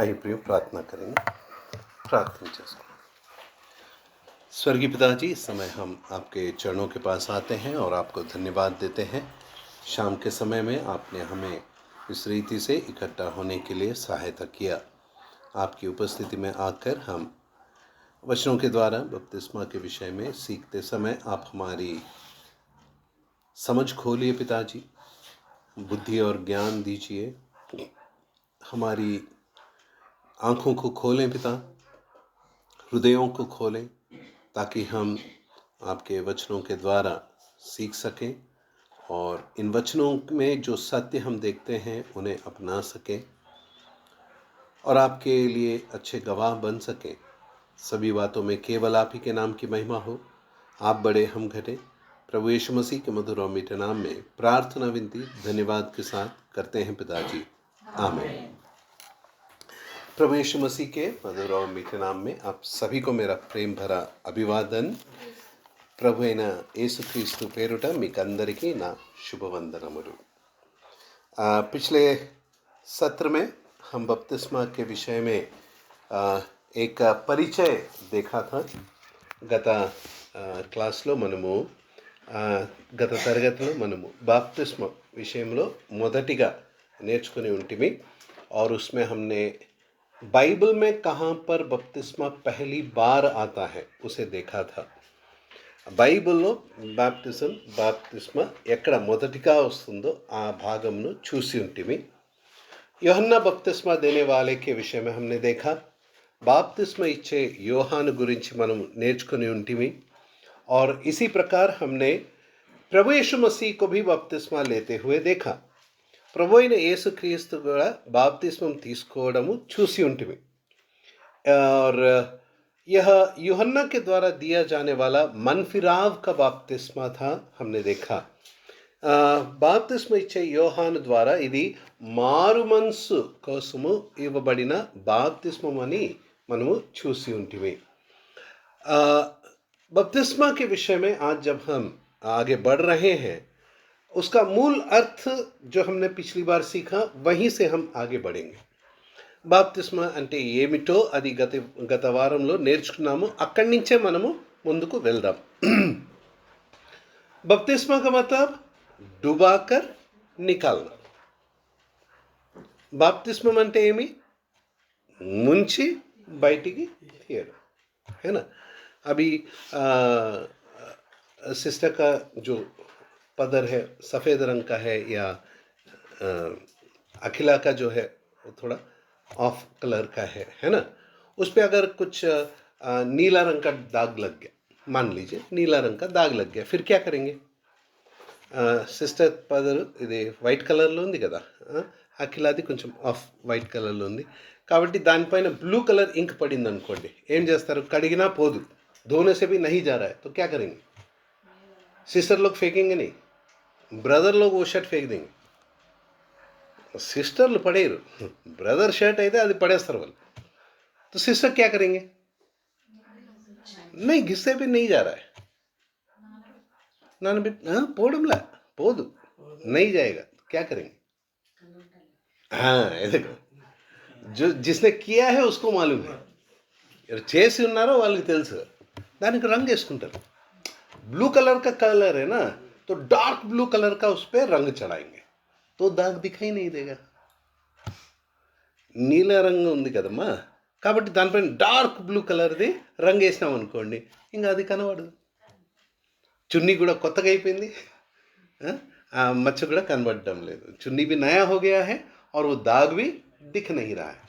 आइए प्रिय प्रार्थना करेंगे। प्रार्थना చేసుకుందాం। स्वर्गीय पिताजी, इस समय हम आपके चरणों के पास आते हैं और आपको धन्यवाद देते हैं। शाम के समय में आपने हमें इस रीति से इकट्ठा होने के लिए सहायता किया। आपकी उपस्थिति में आकर हम वचनों के द्वारा बपतिस्मा के विषय में सीखते समय आप हमारी समझ खोलिए पिताजी, बुद्धि और ज्ञान दीजिए, हमारी आँखों को खोलें पिता, हृदयों को खोलें, ताकि हम आपके वचनों के द्वारा सीख सकें और इन वचनों में जो सत्य हम देखते हैं उन्हें अपना सकें और आपके लिए अच्छे गवाह बन सकें। सभी बातों में केवल आप ही के नाम की महिमा हो। आप बड़े, हम घटे। प्रभु यीशु मसीह के मधुर और मीठे नाम में प्रार्थना विनती धन्यवाद के साथ करते हैं पिताजी, आमीन। प्रभु यीशु मसीह के मधुर और मीठे नाम में आप सभी को मेरा प्रेम भरा अभिवादन। ప్రభు అయిన యేసుక్రీస్తు పేరుట మీకందరికీ నా शुभवंदनमुలు। पिछले सत्र में हम बपतिस्मा के विषय में एक परिचय देखा था। గత క్లాస్లో మనము గత తరగతిలో మనము బాప్తిస్మ విషయంలో మొదటిగా నేర్చుకుని ఉంటిమి और उसमें हमने बाइबल में कहाँ पर बपतिस्मा पहली बार आता है उसे देखा था। బైబిల్లో బాప్తిస్మా ఎక్కడ మొదటిగా వస్తుందో ఆ భాగంను చూసి ఉంటిమి। యోహన్నా बपतिस्मा देने वाले के विषय में हमने देखा। బాప్తిస్మా ఇచ్చే యోహాను గురించి మనం నేర్చుకుని ఉంటిమి और इसी प्रकार हमने प्रभु यीशु मसीह को भी बपतिस्मा लेते हुए देखा। ప్రభు అయిన యేసుక్రీస్తు కూడా బాప్తిస్మం తీసుకోవడము చూసి ఉంటిమి और यह यूहन्ना के द्वारा दिया जाने वाला मनफिराव का बाप्तिस्मा था, हमने देखा। బాప్తిస్మా ఇచ్చే యోహాను ద్వారా ఇది మారు మనసు కోసము ఇవ్వబడిన బాప్తిస్మం అని మనము చూసి ఉంటిమి। बपतिस्मा के विषय में आज जब हम आगे बढ़ रहे हैं, उसका मूल अर्थ जो हमने पिछली बार सीखा वहीं से हम आगे बढ़ेंगे। బాప్తిస్మా అంటే ఏమిటో అది గత వారంలో నేర్చుకున్నాము। అక్కడి నుంచే మనము ముందుకు వెళ్దాం। बपतिस्मा का मतलब डुबाकर निकालना। బాప్తిస్మం అంటే ఏమి? ముంచి బయటికి తీయడం, है ना। अभी सिस्टर का जो पदर है सफ़ेद रंग का है या अखिला का जो है वो थोड़ा ऑफ कलर का है ना। उस पर अगर कुछ नीला रंग का दाग लग गया, मान लीजिए नीला रंग का दाग लग गया, फिर क्या करेंगे? సిస్టర్ పదర్ ఇది వైట్ కలర్లో ఉంది కదా, అఖిలాది కొంచెం ఆఫ్ వైట్ కలర్లో ఉంది కాబట్టి దానిపైన బ్లూ కలర్ ఇంక్ పడింది అనుకోండి, ఏం చేస్తారు? కడిగినా పోదు, धोने से भी नहीं जा रहा है तो क्या करेंगे? सिस्टर लोग फेंकेंगे नहीं, ब्रदर लोग वो शर्ट फेंक देंगे। సిస్టర్లు పడేరు, బ్రదర్ షర్ట్ అయితే అది పడేస్తారు వాళ్ళు। तो सिस्टर क्या करेंगे? नहीं, घिससे भी नहीं जा रहा है, पोड़मला पोदू नहीं जाएगा, क्या करेंगे? हाँ, ये देखो, जो जिसने किया है उसको मालूम है, చేసి ఉన్నారో వాళ్ళకి తెలుసు, దానికి రంగు వేసుకుంటారు। ब्लू कलर का कलर है ना, तो डार्क ब्लू कलर का उस पर रंग चढ़ाएंगे तो दाग दिखाई नहीं देगा। నీల రంగు ఉంది కదమ్మా, కాబట్టి దానిపైన డార్క్ బ్లూ కలర్ది రంగు వేసినాం అనుకోండి, ఇంకా అది కనబడదు। చున్నీ కూడా కొత్తగా అయిపోయింది, ఆ మచ్చ కూడా కనబడడం లేదు। చున్నీ भी नया हो गया है और वो दाग भी दिख नहीं रहा है।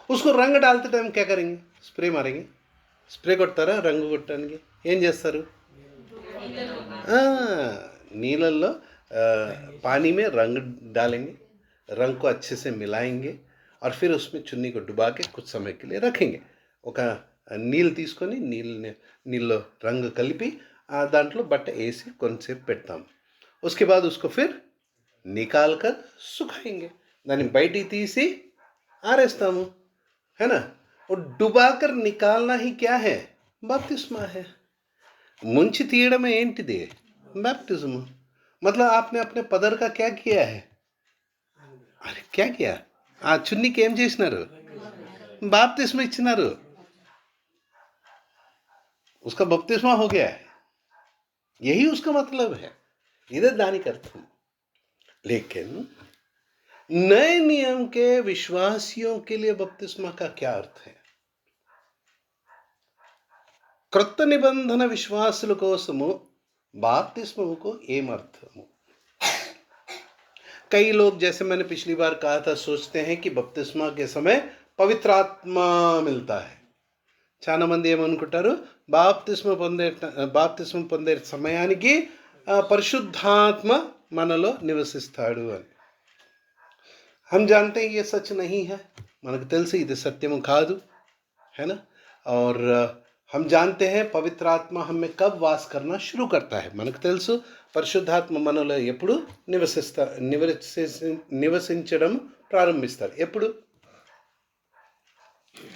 उसको रंग डालते टाइम क्या करेंगे? स्प्रे मारेंगे। స్ప్రే కొడతారా రంగు కొట్టడానికి? ఏం చేస్తారు? నీళ్ళల్లో पानी में रंग डालेंगे, रंग को अच्छे से मिलाएंगे और फिर उसमें चुन्नी को डुबा के कुछ समय के लिए रखेंगे। ఒక నీళ్ళు తీసుకొని నీళ్ళలో రంగు కలిపి దాంట్లో బట్ట వేసి కొంచెంసేపు పెడతాం। उसके बाद उसको फिर निकाल कर सुखाएंगे, దాన్ని బయటికి తీసి ఆరేస్తాము, है ना। और डुबा कर निकालना ही क्या है? बपतिस्मा है। ముంచి తీయడం ఏంటిది? बैप्टिज्म। मतलब आपने अपने पदर का क्या किया है? अरे क्या किया? ఆ చున్నీకి ఏం చేసినారు? బాప్తిస్మ ఇచ్చినారు, उसका बपतिस्मा हो गया है, यही उसका मतलब है, इधर दानी करते हैं। लेकिन नए नियम के विश्वासियों के लिए बपतिस्मा का क्या अर्थ है? క్రొత్త నిబంధన విశ్వాసుల కోసము బాప్తిస్మకు ఏం అర్థము? कई लोग, जैसे मैंने पिछली बार कहा था, सोचते हैं कि बपतिस्मा के समय पवित्र आत्मा मिलता है। చాలా మంది ఏమనుకుంటారు, బాప్తిస్మ పొందే సమయానికి పరిశుద్ధాత్మ మనలో నివసిస్తాడు అని. हम जानते हैं ये सच नहीं है, మనకు తెలుసు ఇది సత్యము కాదు, है ना। और हम जानते हैं पवित्र आत्मा हमें कब वास करना शुरू करता है, మనకు తెలుసు పరిశుద్ధాత్మ మనలో ఎప్పుడు నివసించడం ప్రారంభిస్తారు. ఎప్పుడు?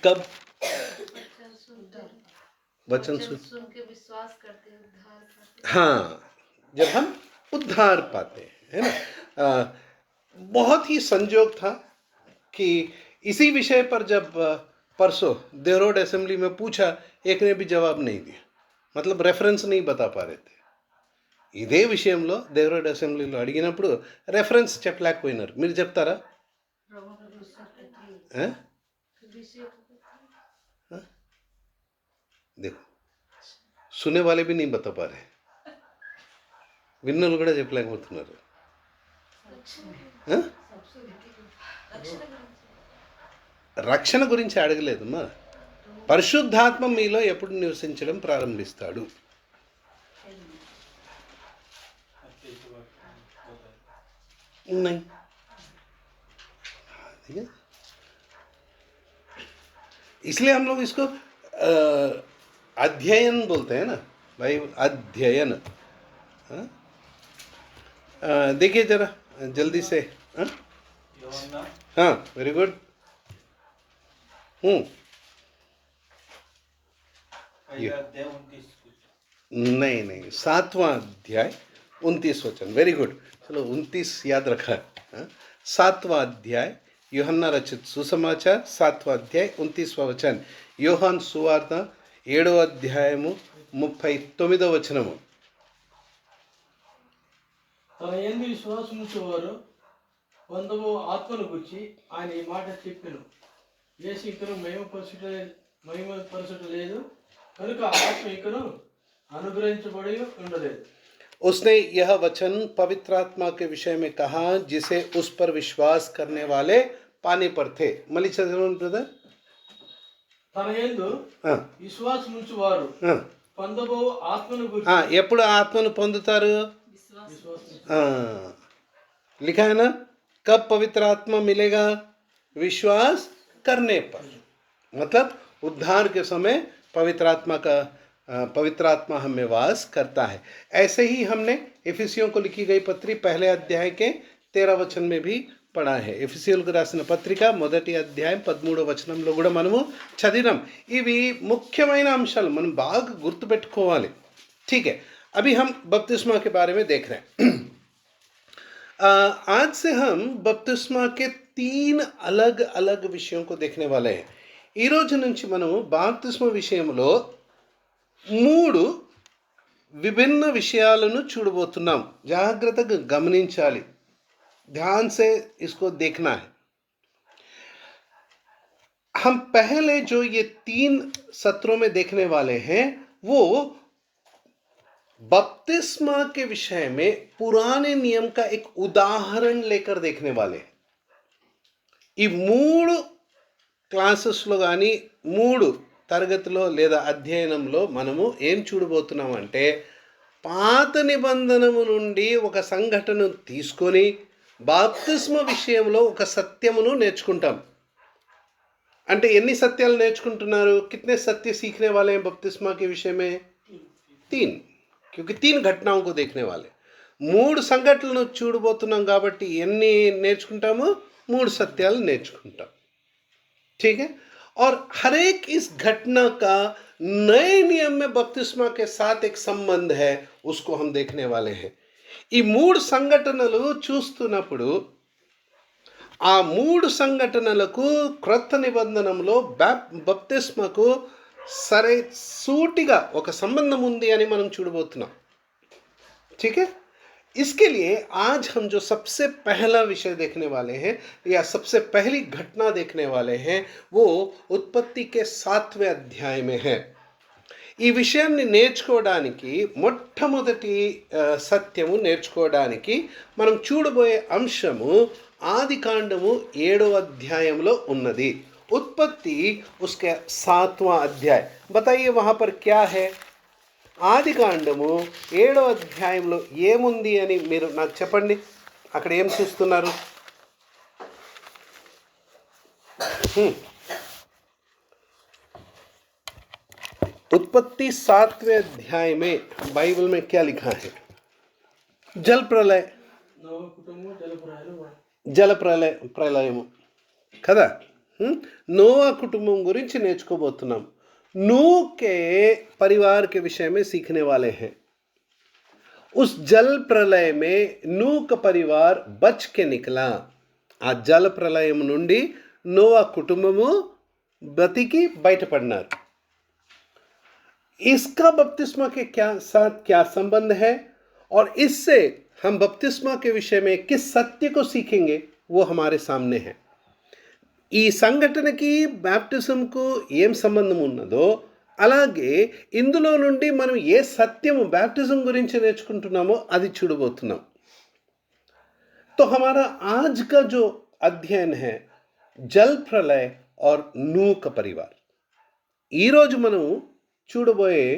कब? वचन सुन के विश्वास करते हैं, उद्धार पाते हैं। हाँ, जब हम उद्धार पाते हैं, है ना। बहुत ही संयोग था कि इसी विषय पर जब परसों देवरोड असेंबली में पूछा, एक ने भी जवाब नहीं दिया, मतलब रेफरेंस नहीं बता पा रहे थे. ఇదే విషయంలో దేవరోడ్ అసెంబ్లీలో అడిగినప్పుడు రెఫరెన్స్ చెప్పలేకపోయినారు. మీరు చెప్తారా? देखो, सुने वाले भी नहीं बता पा रहे, విన్నోళ్ళు కూడా చెప్పలేకపోతున్నారు. రక్షణ గురించి అడగలేదమ్మా, పరిశుద్ధాత్మ మీలో ఎప్పుడు నివసించడం ప్రారంభిస్తాడు? नहीं, इसलिए हम लोग इसको अध्ययन बोलते हैं ना भाई, अध्ययन। देखिए जरा जल्दी से। हाँ, वेरी गुड। नहीं, 7वां अध्याय 29 वचन। वेरी गुड, चलो 29 याद रखा। 7वां अध्याय యోహన్నా రచిత సుసమాచార్ 7వ అధ్యాయం 29వ వచనం. యోహాన్ సువార్త 7వ అధ్యాయము 39వ వచనము. తన యందు విశ్వాసముంచువారు పొందబో ఆత్మను గురించి ఆయన ఈ మాట చెప్పెను. యేసు ఇంకను మహిమపరచుట లేదు కనుక ఆత్మ ఇంకను అనుగ్రహించబడి ఉండలేదు. उसने यह वचन पवित्र आत्मा के विषय में कहा जिसे उस पर विश्वास करने वाले पाने पर थे. मली चंद्रन ब्रदर. తన యందు విశ్వాసముంచువారు పొందబో ఆత్మను గురించి. ఎప్పుడు ఆత్మను పొందుతారు? लिखा है ना, कब पवित्र आत्मा मिलेगा? विश्वास करने पर, मतलब उद्धार के समय पवित्र आत्मा हमें वास करता है. ऐसे ही हमने एफिसियों को लिखी गई पत्री पहले अध्याय के 13 वचन में भी పడా है. ఎఫెసీయులకు రాసిన పత్రిక 1వ అధ్యాయం 13వ వచనంలో కూడా మనము చదివినాం. ఇవి ముఖ్యమైన అంశాలు మనం బాగా గుర్తుపెట్టుకోవాలి. ठीक है, अभी हम बपतिस्मा के बारे में देख रहे हैं. आज से हम बपतिस्मा के 3 अलग अलग विषयों को देखने वाले हैं. ఈ రోజు నుంచి మనము బాప్తిస్మా విషయంలో 3 విభిన్న విషయాలను చూడబోతున్నాం. జాగ్రత్తగా గమనించాలి, ध्यान से इसको देखना है. हम पहले जो ये 3 सत्रों में देखने वाले हैं वो बपतिस्मा के विषय में पुराने नियम का एक उदाहरण लेकर देखने वाले हैं. ఈ 3 క్లాసెస్లో కానీ 3 తరగతిలో లేదా అధ్యయనంలో మనము ఏం చూడబోతున్నాం అంటే, పాత నిబంధనము నుండి ఒక సంఘటనను తీసుకొని బాప్తిస్మ విషయంలో ఒక సత్యమును నేర్చుకుంటాం. అంటే ఎన్ని సత్యాలు నేర్చుకుంటున్నారు? कितने सत्य सीखने वाले हैं बपतिस्मा के विषय में? 3, क्योंकि 3 घटनाओं को देखने वाले. 3 సంఘటనలను చూడబోతున్నాం కాబట్టి ఎన్ని నేర్చుకుంటాము? 3 సత్యాలు నేర్చుకుంటాం. ठीक है, और हर एक इस घटना का नए नियम में बपतिस्मा के साथ एक संबंध है, उसको हम देखने वाले हैं. ఈ 3 సంఘటనలు చూస్తున్నప్పుడు ఆ మూడు సంఘటనలకు క్రొత్త నిబంధనలో బప్తిస్మకు సరే సూటిగా ఒక సంబంధం ఉంది అని మనం చూడబోతున్నాం. ठीक है, इसके लिए आज हम जो सबसे पहला विषय देखने वाले हैं या सबसे पहली घटना देखने वाले हैं वो उत्पत्ति के 7वें अध्याय में है. ఈ విషయాన్ని నేర్చుకోవడానికి మొట్టమొదటి సత్యము నేర్చుకోవడానికి మనం చూడబోయే అంశము ఆదికాండము 7వ అధ్యాయంలో ఉన్నది. उत्पत्ति उसके 7वां अध्याय. बताइए वहाँ पर क्या है. ఆదికాండము 7వ అధ్యాయంలో ఏముంది అని మీరు నాకు చెప్పండి. అక్కడ ఏం చూస్తున్నారు? उत्पत्ति 7वें अध्याय में बाइबल में क्या लिखा है? जल प्रलय, జల ప్రళయము కదా. नोआ कुटुंबం గురించి నేర్చుకోబోతున్నాం. नूह के परिवार के विषय में सीखने वाले हैं. उस जल प्रलय में नूह का परिवार बच के निकला. ఆ జల ప్రళయం నుండి నోవా కుటుంబము బతికి బయటపడినారు. इसका बपतिस्मा के साथ क्या संबंध है और इससे हम बपतिस्मा के विषय में किस सत्य को सीखेंगे वो हमारे सामने है. ఈ సంఘటనకి బ్యాప్టిజంకు ఏం సంబంధం ఉన్నదో అలాగే ఇందులో నుండి మనం ఏ సత్యము బ్యాప్టిజం గురించి నేర్చుకుంటున్నామో అది చూడబోతున్నాం. तो हमारा आज का जो अध्ययन है जल प्रलय और नूह का परिवार. ఈరోజు మనం చూడబోయే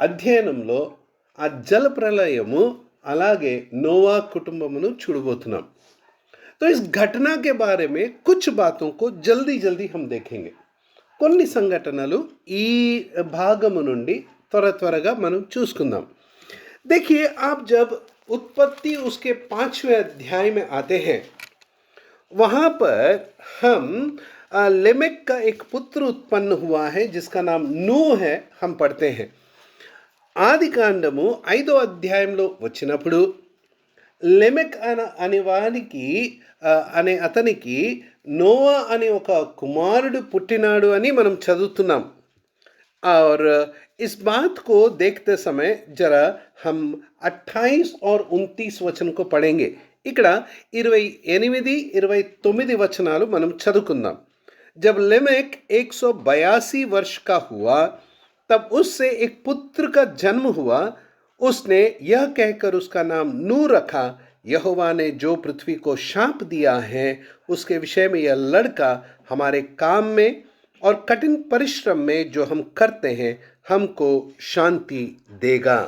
అధ్యయనంలో ఆ జల ప్రళయము అలాగే నోవా కుటుంబమును చూడబోతున్నాం. तो इस घटना के बारे में कुछ बातों को जल्दी जल्दी हम देखेंगे. కొన్ని సంఘటనలు ఈ భాగము నుండి త్వరగా మనం చూసుకుందాం. देखिए, आप जब उत्पत्ति उसके 5वें अध्याय में आते हैं वहाँ पर हम लेमेक का एक पुत्र उत्पन्न हुआ है जिसका नाम नूह है. हम पढ़ते हैं ఆదికాండము 5వ అధ్యాయంలో వచ్చినప్పుడు లెమెక్ అనే అతనికి నోవా అనే ఒక కుమారుడు పుట్టినాడు అని మనం చదువుతున్నాం. और इस बात को देखते समय जरा हम 28 और 29 वचन को पढ़ेंगे. ఇక్కడ 28, 29 వచనాలు మనం చదువుకుందాం. जब लेमेक 182 वर्ष का हुआ तब उससे एक पुत्र का जन्म हुआ. उसने यह कहकर उसका नाम नूह रखा, यहोवा ने जो पृथ्वी को शाप दिया है उसके विषय में यह लड़का हमारे काम में और कठिन परिश्रम में जो हम करते हैं हमको शांति देगा.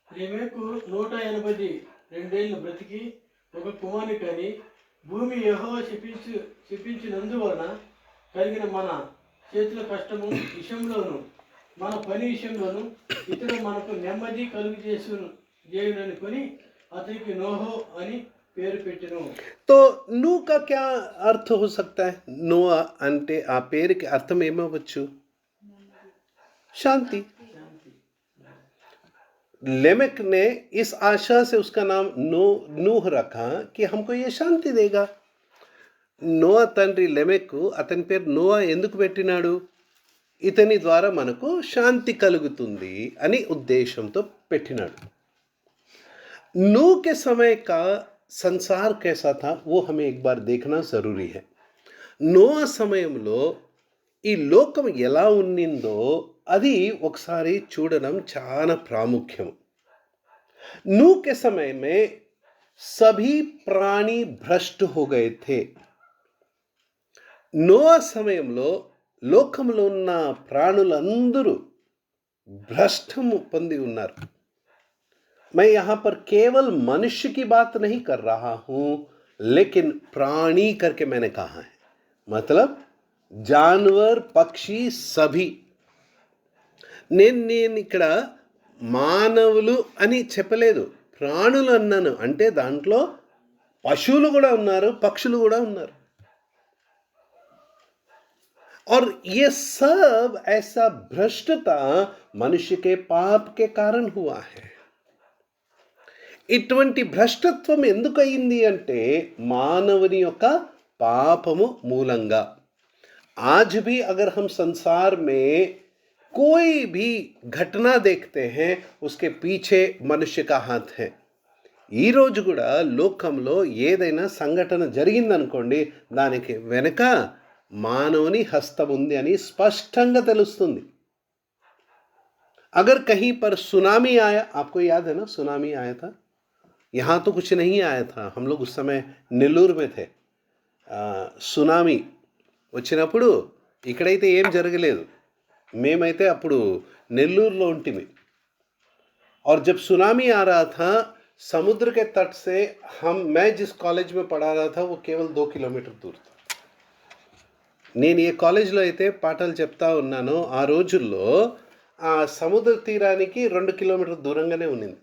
లేమెకు 182 బ్రతికి ఒక కుమారుని కని భూమి యెహోవా శపించినందువలన కలిగిన మన చేతుల కష్టము విషయంలోను మన పని విషయంలోను ఇతడు మనకు నెమ్మది కలుగు చేయుననుకొని అతనికి నోహో అని పేరు పెట్టెను. तो नूह का क्या अर्थ हो सकता है? नोआ అంటే ఆ పేరుకి అర్థం ఏమవచ్చు? शांति. लेमेक ने इस आशा से उसका नाम नूह रखा कि हमको ये शांति देगा. నోవా తండ్రి లెమెకు అతని పేరు నోవా ఎందుకు పెట్టినాడు? ఇతని ద్వారా మనకు శాంతి కలుగుతుంది అని ఉద్దేశంతో పెట్టినాడు. नूह के समय का संसार कैसा था वो हमें एक बार देखना ज़रूरी है. నోవా సమయంలో ఈ లోకం ఎలా ఉన్నిందో అది ఒకసారి చూడడం చాలా ప్రాముఖ్యం. नूह के समय में सभी प्राणी भ्रष्ट हो गए थे. నోవా సమయంలో లోకంలో ఉన్న ప్రాణులందరూ భ్రష్టము పొంది ఉన్నారు. मैं यहाँ पर केवल मनुष्य की बात नहीं कर रहा हूँ लेकिन प्राणी करके मैंने कहा है, मतलब जानवर पक्षी सभी. నేను ఇక్కడ మానవులు అని చెప్పలేదు, ప్రాణులు అన్నాను. అంటే దాంట్లో పశువులు కూడా ఉన్నారు, పక్షులు కూడా ఉన్నారు. और ये सब ऐसा भ्रष्टता मनुष्य के पाप के कारण हुआ है. ఇటువంటి భ్రష్టత్వం ఎందుకు అయింది అంటే మానవుని యొక్క పాపము మూలంగా. आज भी अगर हम संसार में कोई भी घटना देखते हैं उसके पीछे मनुष्य का हाथ है. ఈ రోజు కూడా లోకంలో ఏదైనా సంఘటన జరిగిందనుకోండి, దానికి వెనుక మానవుని హస్తం ఉంది అని స్పష్టంగా తెలుస్తుంది. अगर कहीं पर सुनामी आया, आपको याद है ना सुनामी आया था, यहाँ तो कुछ नहीं आया था, हम लोग उस समय నెల్లూరు में थे. సునామీ వచ్చినప్పుడు ఇక్కడైతే ఏం జరగలేదు, మేమైతే అప్పుడు నెల్లూరులో ఉంటిమి. और जब सुनामी आ रहा था समुद्र के तट से मैं जिस कॉलेज में पढ़ा रहा था वो केवल 2 किलोमीटर दूर था. నేను ఏ కాలేజ్లో అయితే పాఠాలు చెప్తా ఉన్నానో ఆ రోజుల్లో ఆ సముద్ర తీరానికి 2 కిలోమీటర్ दूరంగానే ఉన్నింది.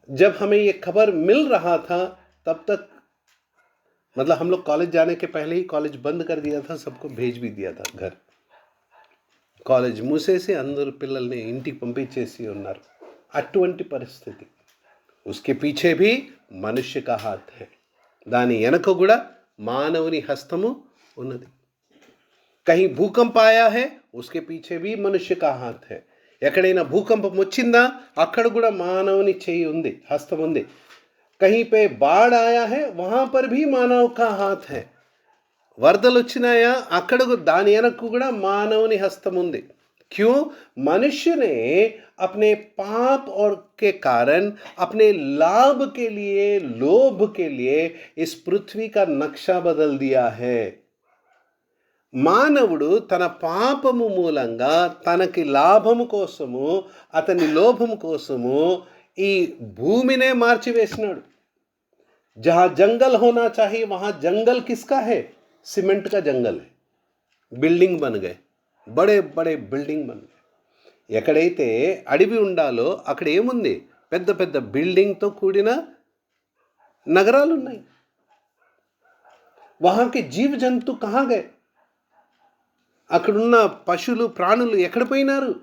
जब हमें ये खबर मिल रहा था तब तक मतलब हम लोग कॉलेज जाने के पहले ही कॉलेज बंद कर दिया था, सबको भेज भी दिया था घर. కాలేజ్ మూసేసి అందరు పిల్లల్ని ఇంటికి పంపించేసి ఉన్నారు. అటువంటి పరిస్థితి. उसके पीछे भी मनुष्य का हाथ है. దాని వెనక కూడా మానవుని హస్తము ఉన్నది. कहीं भूकंप आया है उसके पीछे भी मनुष्य का हाथ है. ఎక్కడైనా భూకంపం వచ్చిందా అక్కడ కూడా మానవుని చేయి ఉంది, హస్తం ఉంది. कहीं पे बाढ़ आया है वहां पर भी मानव का हाथ है. వరదలు వచ్చినాయా అక్కడ దాని వెనక కూడా మానవుని హస్తం ఉంది. क्यों? मनुष्य ने अपने पाप और के कारण अपने लाभ के लिए, लोभ के लिए इस पृथ्वी का नक्शा बदल दिया है. మానవుడు తన పాపము మూలంగా తనకి లాభము కోసము, అతని లోభము కోసము ఈ భూమినే మార్చివేసినాడు. जहां जंगल होना चाहिए वहां जंगल किसका है? सीमेंट का जंगल है. बिल्डिंग बन गए, बड़े बड़े बिल्डिंग बन गए. ఎక్కడైతే అడవి ఉండాలో అక్కడ ఏముంది? పెద్ద పెద్ద బిల్డింగ్తో కూడిన నగరాలు ఉన్నాయి. वहां के जीव जंतु कहाँ गए? అక్కడున్న పశువులు ప్రాణులు ఎక్కడ పోయినారు?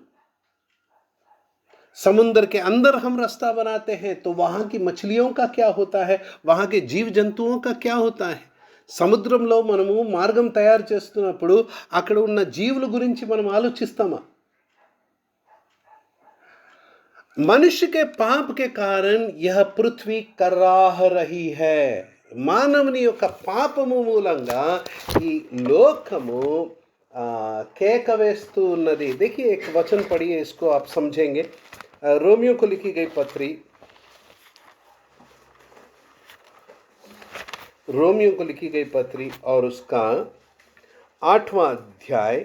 समुद्र के अंदर हम रास्ता बनाते हैं तो वहां की मछलियों का क्या होता है? वहां के जीव जंतुओं का क्या होता है? సముద్రంలో మనము మార్గం తయారు చేస్తున్నప్పుడు అక్కడ ఉన్న జీవుల గురించి మనం ఆలోచిస్తామా? मनुष्य के पाप के कारण यह पृथ्वी कराह रही है. మానవుని యొక్క పాపము మూలంగా ఈ లోకము కేక వేస్తూ ఉన్నది. देखिए एक वचन पढ़िए, इसको आप समझेंगे. रोमियो को लिखी गई पत्री, रोमियो को लिखी गई पत्री और उसका 8वां अध्याय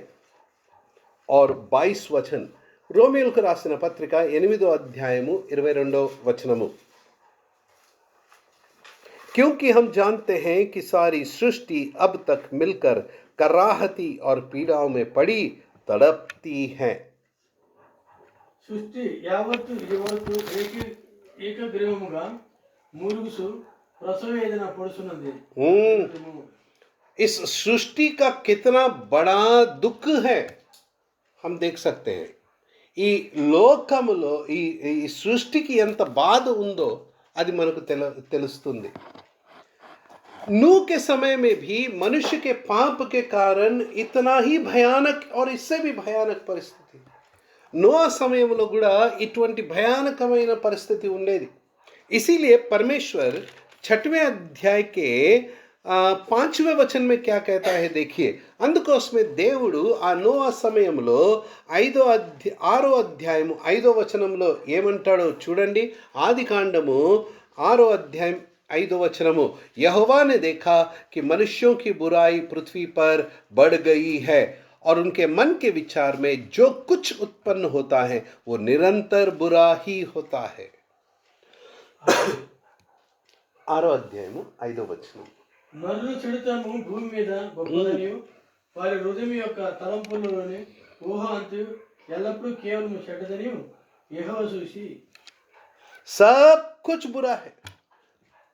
और 22 वचन. రోమియోకు రాసిన పత్రిక 8వ అధ్యాయము 22వ వచనము. क्योंकि हम जानते हैं कि सारी सृष्टि अब तक मिलकर कराहती और पीड़ाओं में पड़ी तड़पती है. సృష్టి యావత్తు ఇదివరకు ఏకగ్రీవముగా మూలుగుసు ప్రసవ వేదన పడుచున్నది. इस सृष्टि का कितना बड़ा दुख है हम देख सकते हैं. ఈ లోకములో ఈ సృష్టికి ఎంత బాధ ఉందో అది మనకు తెలుస్తుంది. नूह के समय में भी मनुष्य के पाप के कारण इतना ही भयानक और इससे भी भयानक परिस्थिति. नोआ సమయంలో కూడా ఇటువంటి భయానకమైన పరిస్థితి ఉండేది. इसीलिए परमेश्वर 6वें अध्याय के 5वें वचन में क्या कहता है देखिए. అందుకోసమే దేవుడు ఆ నోవా సమయంలో 6వ అధ్యాయము 5వ వచనంలో ఏమంటాడో చూడండి. ఆదికాండము 6వ అధ్యాయం 5వ వచనము. यहोवा ने देखा कि मनुष्यों की बुराई पृथ्वी पर बढ़ गई है और उनके मन के विचार में जो कुछ उत्पन्न होता है वो निरंतर बुरा ही होता है. 6వ అధ్యాయము 5వ వచనం. నరుల చెడుతనము భూమి మీద గొప్పదని, వారి హృదయం యొక్క తలంపులలోని ఊహ అంతు ఎల్లప్పుడూ కేవలం చెడ్డదని యెహోవా చూసి सब कुछ बुरा है,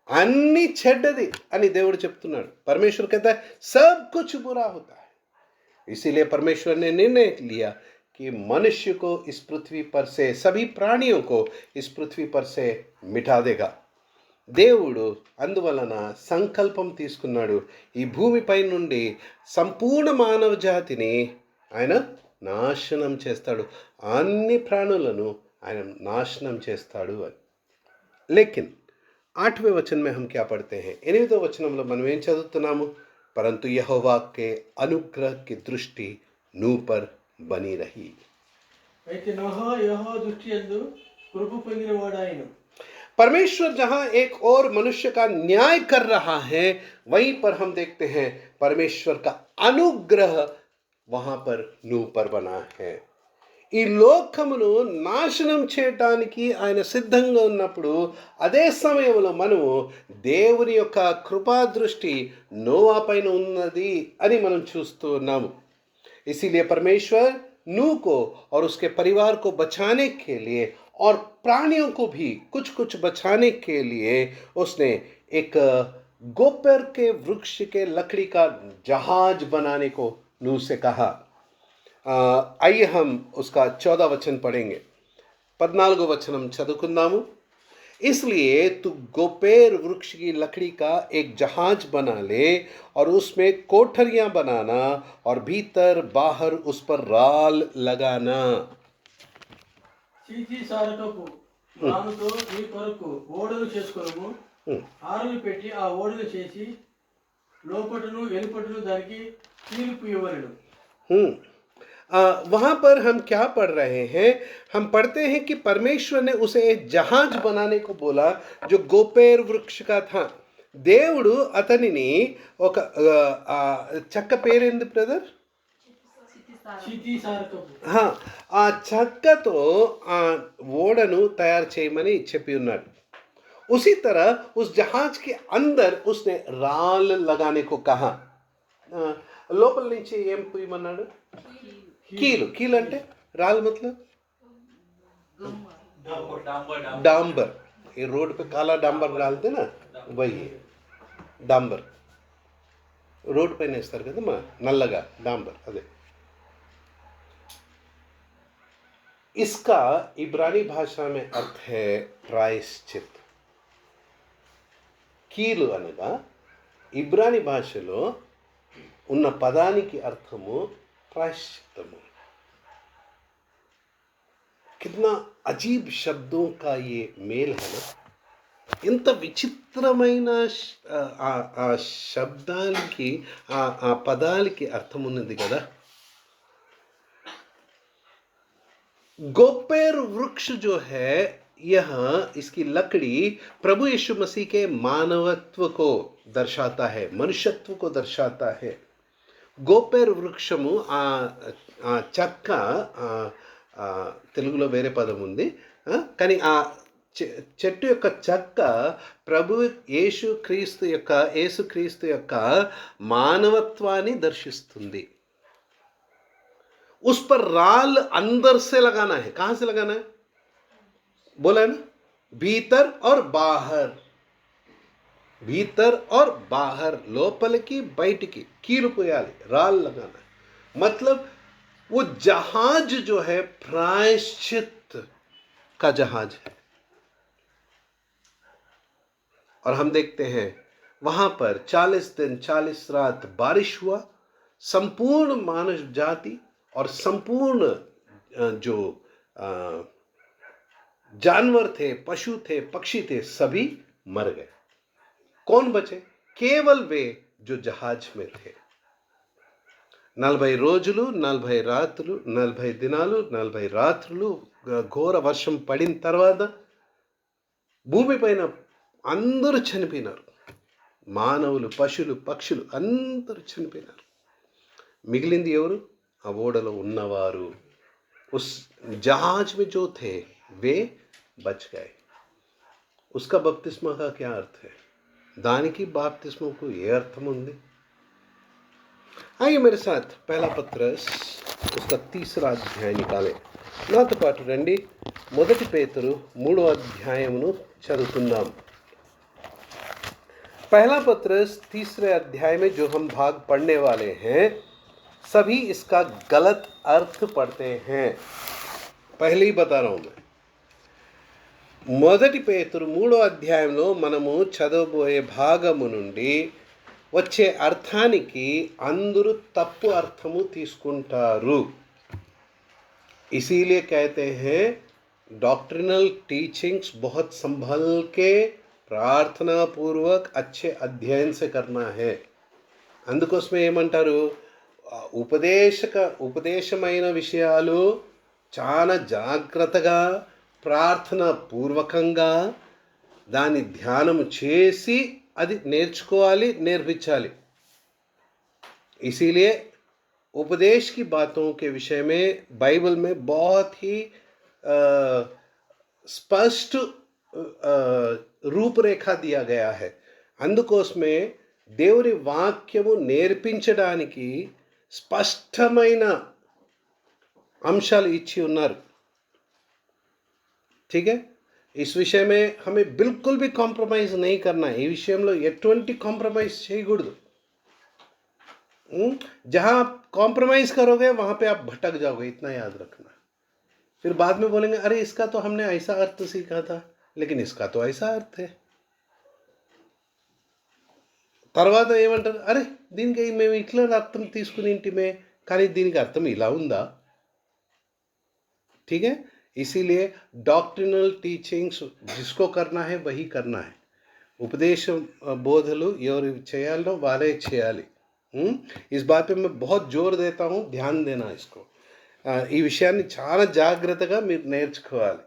అన్ని చెడ్డది అని దేవుడు చెప్తున్నాడు. परमेश्वर कहता है सब कुछ बुरा होता है. इसीलिए परमेश्वर ने निर्णय लिया कि कि मनुष्य को इस पृथ्वी पर से, सभी प्राणियों को इस पृथ्वी पर से మిటా దేగా. దేవుడు అందువలన సంకల్పం తీసుకున్నాడు. ఈ భూమిపై నుండి సంపూర్ణ మానవ జాతిని ఆయన నాశనం చేస్తాడు, అన్ని ప్రాణులను ఆయన నాశనం చేస్తాడు అని. लेकिन 8वें वचन में हम क्या पढ़ते हैं? 8वें వచనంలో మనం ఏం చదువుతున్నాము? परंतु यहोवा के अनुग्रह की दृष्टि नूह पर बनी रही. అయితే నోహా యెహోవా దృష్టి యందు కృప పొందినవాడాయను. परमेश्वर जहां एक और मनुष्य का न्याय कर रहा है, वहीं पर हम देखते हैं परमेश्वर का अनुग्रह वहां पर नूह पर बना है. ఈ లోకమును నాశనం చేయటానికి ఆయన సిద్ధంగా ఉన్నప్పుడు, అదే సమయంలో మనము దేవుని యొక్క కృపా దృష్టి నోవా పైన ఉన్నది అని మనం చూస్తూ ఉన్నాము. इसीलिए परमेश्वर नूह को और उसके परिवार को बचाने के लिए और प्राणियों को भी कुछ कुछ बचाने के लिए उसने एक गोपेर के वृक्ष के लकड़ी का जहाज बनाने को नूह से कहा. आइए हम उसका 14 वचन पढ़ेंगे. 14 वचनम చదువుకుందాము. इसलिए तू गोपेर वृक्ष की लकड़ी का एक जहाज बना ले और उसमें कोठरियां बनाना और भीतर बाहर उस पर राल लगाना. చీచి సారకపు రానుతో నీ కొరకు ఓడలు చేసుకొనుము. ఆరులు పెట్టి ఆ ఓడలు చేసి లోపటను వెలుపటను దానికి తీర్పు ఇవ్వవలెను. वहाँ पर हम क्या पढ़ रहे हैं? हम पढ़ते हैं कि परमेश्वर ने उसे एक जहाज बनाने को बोला जो गोपेर वृक्ष का था. దేవుడు అతనిని ఒక చెక్క పేరేంది బ్రదర్? చీచి సారకపు. ఆ చెక్కతో ఆ ఓడను తయారు చేయమని చెప్పి ఉన్నాడు. उसी तरह उस जहाज के अंदर उसने राल लगाने को कहा. లోపల నుంచి ఏం పూయమన్నాడు? కీలు. కీలు అంటే రాల్ मतलब डांबर. ये रोड पे काला डांबर डालते ना, वही है डांबर. रोड पे नेस्तार కదా మా నల్లగా डांबर అదే. इसका इब्रानी भाषा में अर्थ है प्रायश्चित. కీలు అనగా ఇబ్రానీ భాషలో ఉన్న పదానికి అర్థము प्रायश्चितము. कितना अजीब शब्दों का ये मेल है ना. ఇంత విచిత్రమైన ఆ శబ్దానికి ఆ పదాలకి అర్థం ఉన్నది కదా. गोपेर वृक्ष जो है, यहाँ इसकी लकड़ी प्रभु यीशु मसीह के मानवत्व को दर्शाता है, मनुष्यत्व को दर्शाता है. గోపేర్ వృక్షము ఆ చెక్క, తెలుగులో వేరే పదం ఉంది కానీ ఆ చెట్టు యొక్క చెక్క ప్రభు యేసుక్రీస్తు యొక్క మానవత్వాన్ని దర్శిస్తుంది. उस पर राल अंदर से लगाना है. कहां से लगाना है? बोला है ना, भीतर और बाहर. भीतर और बाहर, లోపలికి బయటికి కీలు పోయాలి, రాళ్ళు लगाना है. मतलब वो जहाज जो है प्रायश्चित का जहाज है. और हम देखते हैं वहां पर 40 दिन 40 रात बारिश हुआ. संपूर्ण मानव जाति और संपूर्ण जो जानवर थे, पशु थे, पक्षी थे, सभी मर गए. कौन बचे? केवल वे जो जहाज में थे. 40 రోజులు 40 రాత్రులు 40 దినాలు 40 రాత్రులు ఘోర వర్షం పడిన తర్వాత భూమి పైన అందరూ చనిపోయినారు. మానవులు, పశువులు, పక్షులు అందరూ చనిపోయినారు. మిగిలింది ఎవరు? ఆ ఓడలో ఉన్నవారు. उस जहाज में जो थे वे बच गए. उसका बपतिस्मा का क्या अर्थ है? దానికి బాప్తిస్మకు ఏ అర్థం ఉంది? आइए मेरे साथ पहला पत्रस उसका 3रा अध्याय निकालें. నాతో పాటు రండి. 1 పేతురు 3వ అధ్యాయమును చదువుకుందాం. पहला पत्रस 3रे अध्याय में जो हम भाग पढ़ने वाले हैं, सभी इसका गलत अर्थ पढ़ते हैं। पहले ही बता रहा हूं मैं। మొదటి పేతురు 3వ అధ్యాయంలో మనము చదవబోయే భాగము నుండి వచ్చే అర్థానికి అందరూ తప్పు అర్థము తీసుకుంటారు। इसीलिए कहते हैं डॉक्ट्रिनल टीचिंग्स बहुत संभल के प्रार्थना पूर्वक अच्छे अध्ययन से करना है। అందుకోసమే ఏమంటారు, ఉపదేశమైన విషయాలు చాలా జాగ్రత్తగా ప్రార్థన పూర్వకంగా దాన్ని ధ్యానము చేసి అది నేర్చుకోవాలి, నేర్పించాలి। इसीलिए उपदेश की बातों के विषय में बाइबल में बहुत ही स्पष्ट రూపురేఖ दिया गया है। అందుకోసమే దేవుని వాక్యము నేర్పించడానికి స్పష్టమైన అంశాలు ఇచ్చి ఉన్నారు। ठीक है, इस विषय में हमें बिल्कुल भी कॉम्प्रोमाइज़ नहीं करना है। ఈ విషయంలో ఎటువంటి కాంప్రమైజ్ చేయకూడదు। जहाँ आप कॉम्प्रोमाइज़ करोगे वहाँ पे आप भटक जाओगे, इतना याद रखना। फिर बाद में बोलेंगे अरे इसका तो हमने ऐसा अर्थ सीखा था, लेकिन इसका तो ऐसा अर्थ है। తర్వాత ఏమంటారు, అరే దీనికి మేము ఇట్లా అర్థం తీసుకుని ఇంటిమే, కానీ దీనికి అర్థం ఇలా ఉందా? ठीक है, इसीलिए डॉक्ट्रिनल टीचिंग्स जिसको करना है वही करना है। उपदेश బోధలు ఎవరు చేయాలో వారే చేయాలి। इस बात पे मैं बहुत जोर देता हूँ, ध्यान देना इसको। ఈ విషయాన్ని చాలా జాగ్రత్తగా మీరు నేర్చుకోవాలి।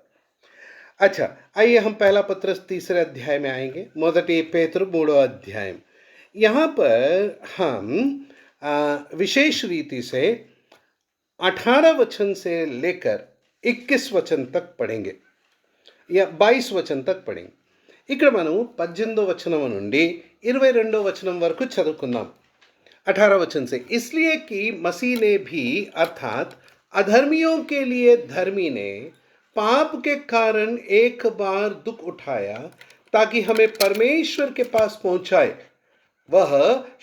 अच्छा, आइए हम पहला पत्रस 3 अध्याय में आएंगे। మొదటి పేతురు 3వ अध्याय। यहाँ पर हम विशेष रीति से 18 वचन से लेकर 21 वचन तक पढ़ेंगे या 22 वचन तक पढ़ेंगे। ఇక్కడ మనం 18వ వచనం నుండి 22వ వచనం వరకు చదువుకుందాం। 18 वचन से, इसलिए कि मसीह ने भी अर्थात अधर्मियों के लिए धर्मी ने पाप के कारण एक बार दुख उठाया ताकि हमें परमेश्वर के पास पहुंचाए। वह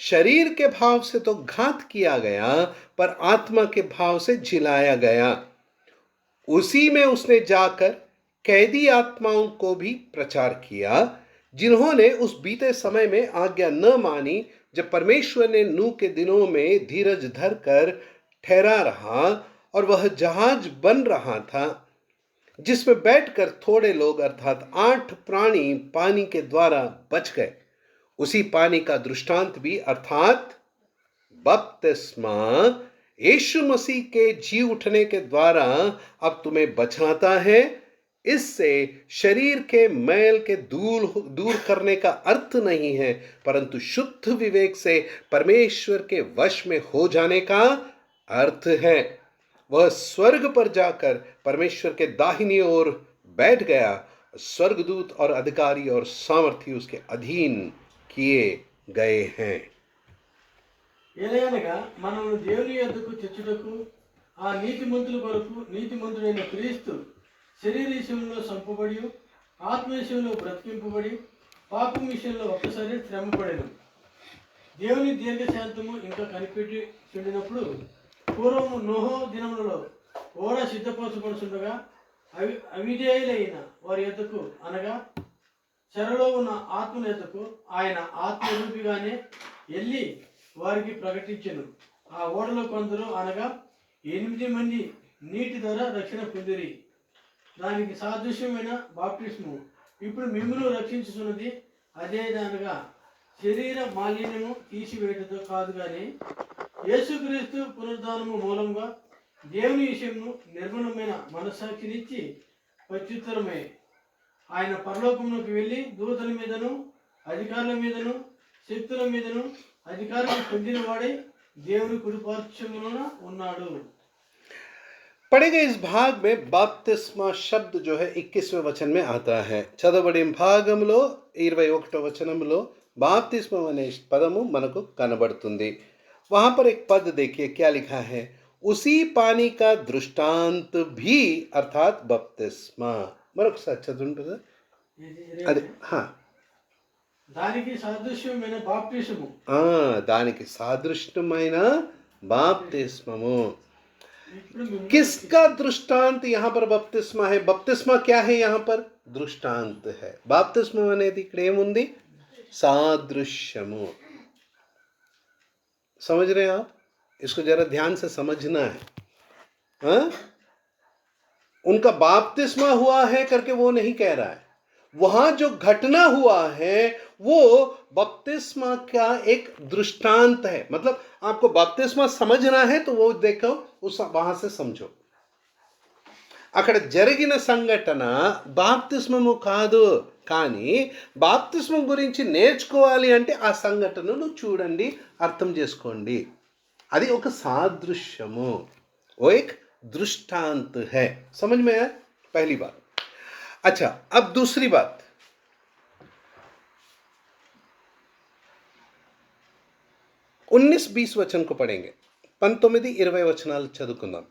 शरीर के भाव से तो घात किया गया, पर आत्मा के भाव से जिलाया गया। उसी में उसने जाकर कैदी आत्माओं को भी प्रचार किया, जिन्होंने उस बीते समय में आज्ञा न मानी, जब परमेश्वर ने नूह के दिनों में धीरज धर कर ठहरा रहा और वह जहाज बन रहा था, जिसमें बैठकर थोड़े लोग अर्थात 8 प्राणी पानी के द्वारा बच गए। उसी पानी का दृष्टांत भी अर्थात बपतिस्मा यीशु मसीह के जी उठने के द्वारा अब तुम्हें बचाता है। इससे शरीर के मैल के दूर करने का अर्थ नहीं है, परंतु शुद्ध विवेक से परमेश्वर के वश में हो जाने का अर्थ है। वह स्वर्ग पर जाकर परमेश्वर के दाहिनी ओर बैठ गया। स्वर्गदूत और अधिकारी और सामर्थी उसके अधीन किए गए हैं। ఏలయనగా మనము దేవుని యొద్దకు తెచ్చుటకు ఆ నీతిమంతుల కొరకు నీతిమంతుడైన క్రీస్తు శరీర విషయంలో సంపబడి ఆత్మ విషయంలో బ్రతికింపబడి పాపం విషయంలో ఒక్కసారి శ్రమపడేను। దేవుని దీర్ఘశాంతము ఇంకా కనిపెట్టి చెందినప్పుడు పూర్వము నోహో దినములలో ఓడ సిద్ధపరచబడుతుండగా అవిధేయులైన వారి యొద్దకు అనగా చెరలో ఉన్న ఆత్మల యొద్దకు ఆయన ఆత్మరూపిగానే వెళ్ళి వారికి ప్రకటించెను। ఆ ఓడలో కొందరు అనగా 8 మంది నీటి ద్వారా రక్షణ పొందిరి। దానికి సాదృశ్యమైన బాప్టిస్ము ఇప్పుడు మిమ్మును రక్షించుతున్నది అదే అనగా శరీర మాలిన్యము తీసివేయటతో కాదు, కానీ యేసుక్రీస్తు పునరుద్ధానము మూలంగా దేవుని విషయము నిర్మలమైన మనస్సాక్షినిచ్చి ప్రత్యుత్తరమే ఆయన పరలోకమునకు వెళ్ళి దూతల మీదను అధికారుల మీదను శక్తుల మీదను అధికారం పొందిన వాడే దేవుని కుడిపార్శ్వమున ఉన్నాడు। पढ़े गए इस भाग में बाप्तिस्मा शब्द जो है 21वें वचन में आता है। చదవబడిన భాగంలో 21వ వచనంలో బాప్తిస్మా అనే పదము మనకు కనబడుతుంది। वहां पर एक पद देखिए क्या लिखा है, उसी पानी का दृष्टांत भी अर्थात बपतिस्मा। మరొకసారి చదవండి కదా। అదే దానికి సాదృశ్యమైన బాప్టిసము, దానికి సాదృశ్యమైన बाप्तिस्ममु। ఇప్పుడు మిమ్మల్ని किसका दृष्टांत यहाँ पर बपतिस्मा है? बपतिस्मा क्या है? यहाँ पर दृष्टांत है. बाप्तिस्मा అనేది ఇక్కడ ఏముంది? सादृश्यमु. समझ रहे हैं आप? इसको जरा ध्यान से समझना है. हाँ? उनका बाप्तिस्मा हुआ है करके वो नहीं कह रहा है. वहां जो घटना हुआ है वो बपतिस्मा का एक दृष्टांत है. मतलब आपको बपतिस्मा समझना है तो वो देखो, उस वहां से समझो. అక్కడ జరిగిన సంఘటన బాప్తిస్మము కాదు, కానీ బాప్తిస్మం గురించి నేర్చుకోవాలి అంటే ఆ సంఘటనను చూడండి, అర్థం చేసుకోండి. అది ఒక సాదృశ్యము, वो एक दृष्टांत है. समझ में आया? पहली बात. अच्छा, अब दूसरी बात. 19-20 वचन को पढ़ेंगे. 19-20 वचनाలు చదువుకుందాం.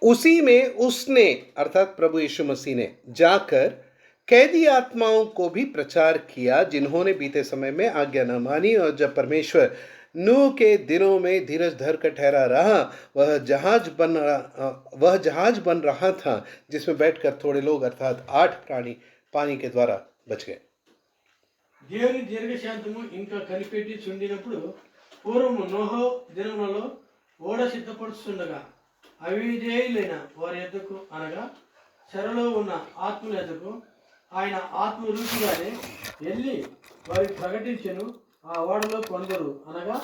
उसी में उसने अर्थात प्रभु यीशु मसीह ने जाकर कैदी आत्माओं को भी प्रचार किया जिन्होंने बीते समय में आज्ञा न मानी, और जब परमेश्वर नूह के दिनों में धीरज धर कर ठहरा रहा, वह जहाज बन रहा था जिसमें बैठकर थोड़े लोग अर्थात 8 प्राणी पानी के द्वारा बच गए. దేవుని దీర్ఘశాంతము ఇంకా కనిపెట్టి చుండినప్పుడు పూర్వము నోహో దినములలో ఓడ సిద్ధపడుతుండగా అవిధేయులైన వారి ఎద్దకు అనగా చెరలో ఉన్న ఆత్మల ఎద్దకు ఆయన ఆత్మ రూపిగానే వెళ్ళి వారికి ప్రకటించెను. ఆ ఓడలో కొందరు అనగా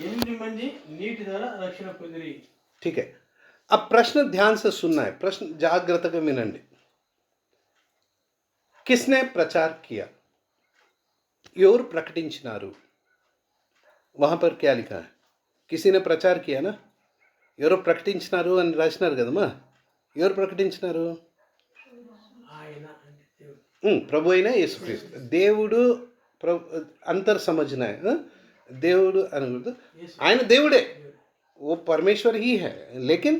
8 మంది నీటి ద్వారా రక్షణ పొందిరి. ठीक है. अब प्रश्न ध्यान से सुनना है. प्रश्न जागृतగా వినండి. किसने प्रचार किया? ఎవరు ప్రకటించినారు? वहां पर क्या लिखा है? किसी ने प्रचार किया ना. ఎవరు ప్రకటించినారు అని రాసినారు కదమ్మా. ఎవరు ప్రకటించినారు? ఆయన అంటే దేవుడు. ప్రభు అయిన యేసుక్రీస్తు. దేవుడు अंतर समझना है. దేవుడు అనకూడదు, ఆయన దేవుడే, वो परमेश्वर ही है, लेकिन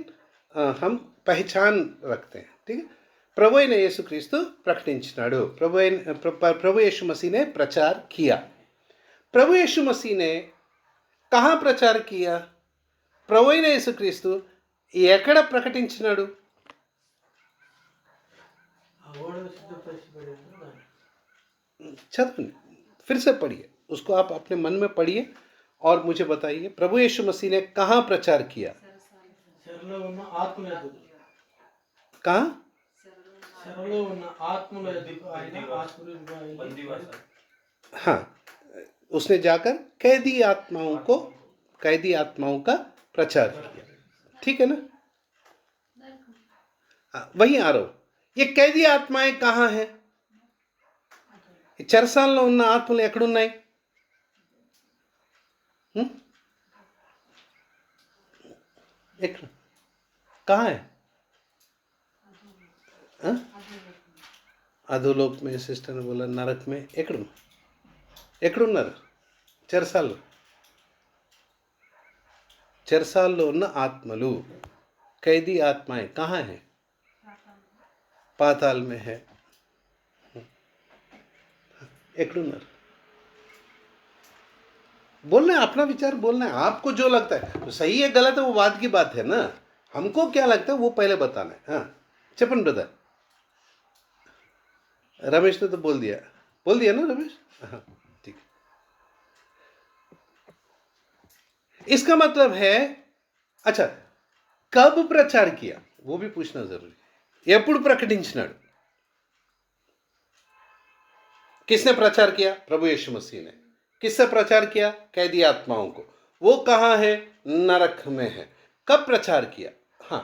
हम पहचान रखते हैं. ठीक है. ప్రభు అయిన యేసుక్రీస్తు ప్రకటించినాడు. प्रभु यीशु मसीह ने प्रचार किया. प्रभु यीशु मसीह ने कहाँ प्रचार किया? ప్రభు అయిన యేసుక్రీస్తు ఎక్కడ ప్రకటించినాడు? ఆ ఓడను సిద్ధపరిచిపోయాడు. चलो फिर से पढ़िए, उसको आप अपने मन में पढ़िए और मुझे बताइए. प्रभु यीशु मसीह ने कहाँ प्रचार किया? చెరలో ఉన్న ఆత్మల ఎద్దకు. कहाँ? చెరలో ఉన్న ఆత్మల ఎద్దకు ఆయన ఆత్మరూపిగా వెళ్ళి हाँ, उसने जाकर कैदी आत्माओं का प्रचार किया. ठीक है ना. वहीं आ रहा हूं. ये कैदी आत्माएं कहाँ हैं? చెరసాలలో ఉన్న ఆత్మలు ఎక్కడున్నాయి? कहाँ है? अधोलोक में. सिस्टर ने बोला नरक में. ఎక్కడున్నారు? చెరసాల్లో ఉన్న ఆత్మలు, ఖైదీ ఆత్మాएं कहाँ है? पाताल में है. ఎక్కడున్నారు? बोलना है, अपना विचार बोलना है. आपको जो लगता है तो सही है गलत है वो बात की बात है ना. हमको क्या लगता है वो पहले बताना है. हाँ, चपन ब्रदर. रमेश ने तो बोल दिया ना रमेश. हाँ, ठीक. इसका मतलब है, अच्छा, कब प्रचार किया वो भी पूछना जरूरी है. ఎప్పుడు ప్రకటించినాడు? किसने प्रचार किया? प्रभु यीशु मसीह ने. किससे प्रचार किया? कैदी आत्माओं को. वो कहाँ है? नरक में है. कब प्रचार किया? हाँ,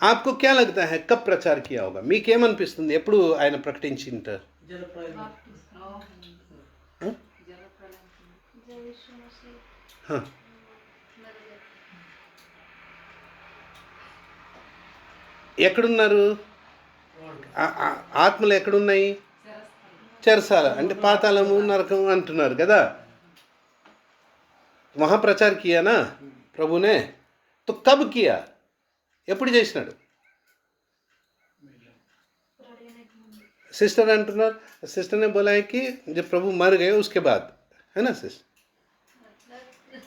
आपको क्या लगता है कब प्रचार किया होगा? మీకేమనిపిస్తుంది ఎప్పుడు ఆయన ప్రకటించింటారు? हाँ, ఎక్కడున్నారు ఆత్మలు? ఎక్కడున్నాయి? చెరసాల అంటే పాతాళము, నరకం అంటున్నారు కదా. वहाँ प्रचार किया ना प्रभु ने. तो कब किया? ఎప్పుడు చేసినాడు? सिस्टर अंటున్నారు. सिस्टर ने बोला है कि जब प्रभु मर गए उसके बाद, है ना सिस्टर.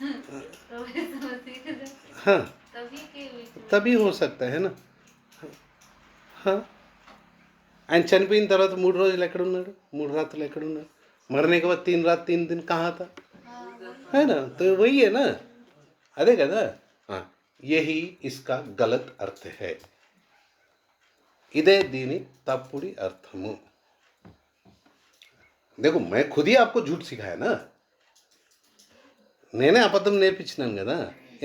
प्रभु यीशु मसीह के जब हाँ तभी के बीच में तभी हो सकता है ना. हाँ, ఆయన చనిపోయిన తర్వాత 3 రోజులు ఎక్కడున్నాడు, 3 రాత్రులు ఎక్కడున్నాడు, मरने के बाद 3 रात 3 दिन कहाँ था, है ना. तो वही है ना, अरे కదా. हाँ, यही इसका गलत अर्थ है. ఇదే దీని తప్పుడి అర్థము. देखो मैं खुद ही आपको झूठ सिखाया ना, నేనే అబద్ధం నేర్పించినాను కదా.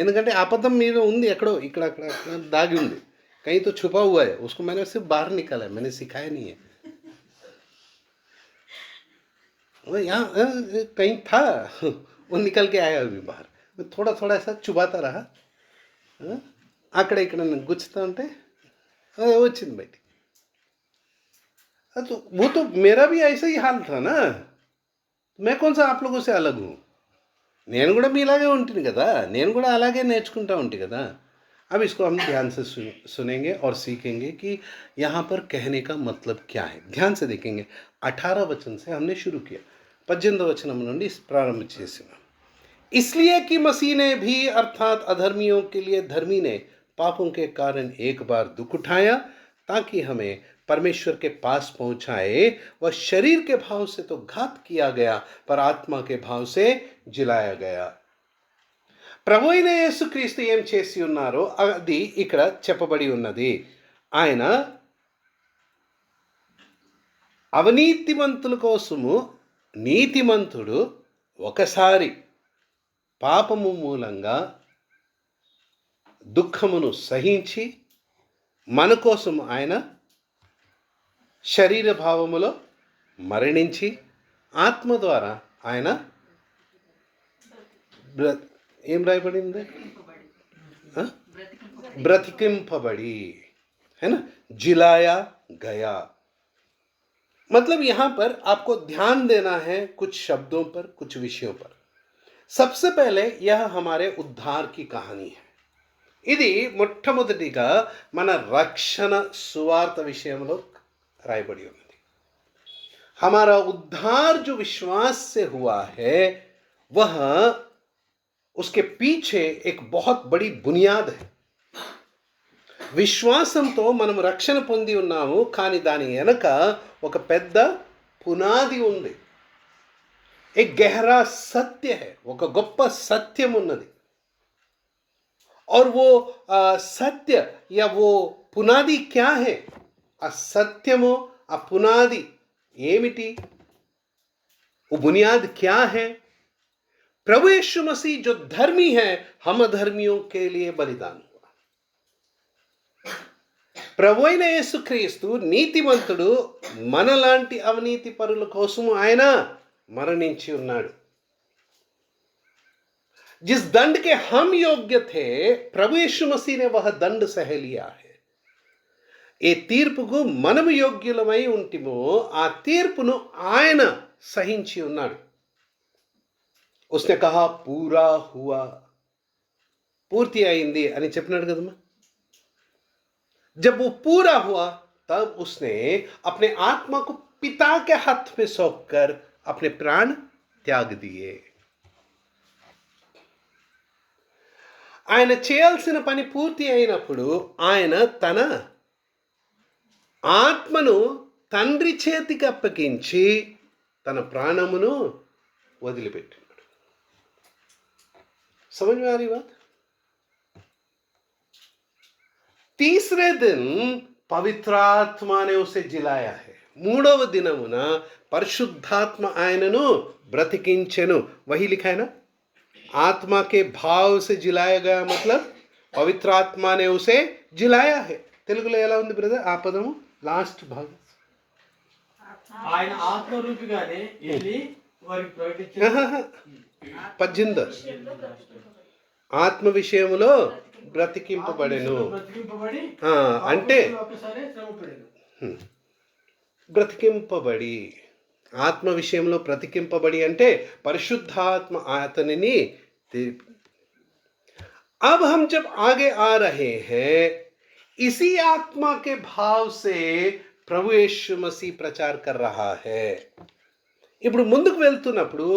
ఎందుకంటే అబద్ధం మీద ఉంది, ఎక్కడో ఇక్కడ అక్కడ అక్కడ దాగి ఉంది, कहीं तो छुपा हुआ है, उसको मैंने सिर्फ बाहर निकाला है, मैंने सिखाया नहीं है. वो यहाँ कहीं था, वो निकल के आया अभी बाहर. मैं थोड़ा थोड़ा ऐसा चुबाता रहा, అక్కడ ఇక్కడ నేను గుచ్చుతా ఉంటే అదే వచ్చింది బయటికి. तो वो तो मेरा भी ऐसा ही हाल था ना, मैं कौन सा आप लोगों से अलग हूँ. నేను కూడా మీలాగే ఉంటుంది కదా, నేను కూడా అలాగే నేర్చుకుంటా ఉంటా కదా. अब इसको हम ध्यान से सुनेंगे और सीखेंगे कि यहाँ पर कहने का मतलब क्या है. ध्यान से देखेंगे. 18 वचन से हमने शुरू किया, 18 वचन నుండి प्रारंभ చేసినాం. इसलिए कि मसीह ने भी अर्थात अधर्मियों के लिए धर्मी ने पापों के कारण एक बार दुख उठाया, ताकि हमें परमेश्वर के पास पहुंचाए. वह शरीर के भाव से तो घात किया गया, पर आत्मा के भाव से जिलाया गया. ప్రభు అయిన యేసుక్రీస్తు ఏం చేసి ఉన్నారో అది ఇక్కడ చెప్పబడి ఉన్నది. ఆయన అవినీతిమంతుల కోసము నీతిమంతుడు ఒకసారి పాపము మూలంగా దుఃఖమును సహించి మన కోసం ఆయన శరీర భావములో మరణించి ఆత్మ ద్వారా ఆయన ఏం రాయబడింది, ब्रतिकिंपबड़ी, है ना, जिलाया गया. मतलब यहाँ पर आपको ध्यान देना है कुछ शब्दों पर, कुछ विषयों पर. सबसे पहले यह हमारे उद्धार की कहानी है. ఇది మొట్టమొదటిగా మన రక్షణ సువార్త విషయంలో రాయబడి ఉన్నది. हमारा उद्धार जो विश्वास से हुआ है, वह उसके पीछे एक बहुत बड़ी बुनियाद है. విశ్వాసంతో మనం రక్షణ పొంది ఉన్నాము, కానీ దాని వెనక ఒక పెద్ద పునాది ఉంది. एक गहरा सत्य है, ఒక గొప్ప సత్యం ఉన్నది. और वो सत्य या वो पुनादी क्या है, ఆ సత్యము ఆ పునాది ఏమిటి, वो बुनियाद क्या है. प्रभु यीशु मसीह जो धर्मी है, हम अधर्मियों के लिए बलिदान हुआ. ప్రభు అయిన యేసుక్రీస్తు నీతిమంతుడు, మనలాంటి అవినీతి పరుల కోసము ఆయన మరణించి ఉన్నాడు. जिस दंड के हम योग्य थे, प्रभु यीशु मसीह ने वह दंड सह लिया है. ఏ తీర్పుకు మనము యోగ్యులమై ఉంటిమో ఆ తీర్పును ఆయన సహించి ఉన్నాడు. उसने कहा पूरा हुआ, పూర్తి అయింది అని చెప్పినాడు కదమ్మా. जब वो पूरा हुआ, तब उसने अपने आत्मा को पिता के हाथ में सौंप कर अपने प्राण त्याग दिए. ఆయన చేయాల్సిన పని పూర్తి అయినప్పుడు ఆయన తన ఆత్మను తండ్రి చేతికి అప్పగించి తన ప్రాణమును వదిలిపెట్టినాడు. समझ में आ रही बात. तीसरे दिन पवित्रात्मा ने उसे जिलाया है. మూడవ దినమున పరిశుద్ధాత్మ ఆయనను బ్రతికించెను. वही लिखा है ना, आत्मा के भाव से जिलाया गया, मतलब पवित्र आत्मा ने उसे जिलाया है. తెలుగులో ఎలా ఉంది బ్రదర్ ఆ పదము లాస్ట్ భాగం? ఆయన ఆత్మరూపిగానే వెళ్ళి వారికి ప్రకటించారు. 18 ఆత్మ విషయములో బ్రతికింపబడెను. బ్రతికింపబడి అంటే ఒకసారి శ్రమపడెను. బ్రతికింపబడి, ఆత్మ విషయంలో బ్రతికింపబడి అంటే పరిశుద్ధాత్మ అతనిని. अब हम जब आगे आ रहे हैं, इसी आत्मा के भाव से प्रभु यीशु मसीह प्रचार कर रहा है. ఇప్పుడు ముందుకు వెళ్తున్నప్పుడు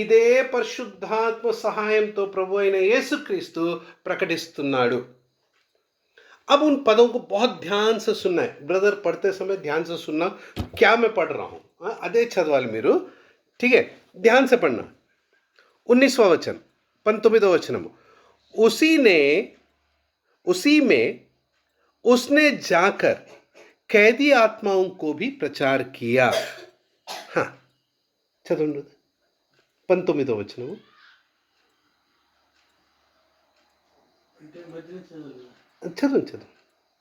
ఇదే పరిశుద్ధాత్మ సహాయంతో ప్రభు అయిన యేసుక్రీస్తు ప్రకటిస్తున్నాడు. अब उन पदों को बहुत ध्यान से सुनना है. ब्रदर पढ़ते समय ध्यान से सुनना क्या मैं पढ़ रहा हूँ. अदे चदवाली మీరు, ठीक है, ध्यान से पढ़ना. 19वां वचन 19वां वचनम, उसी में उसने जाकर कैदी आत्माओं को भी प्रचार किया. हाँ, చదవండి 19వ వచనం. అంటే మధ్యలో చదవాలి. చదవండి.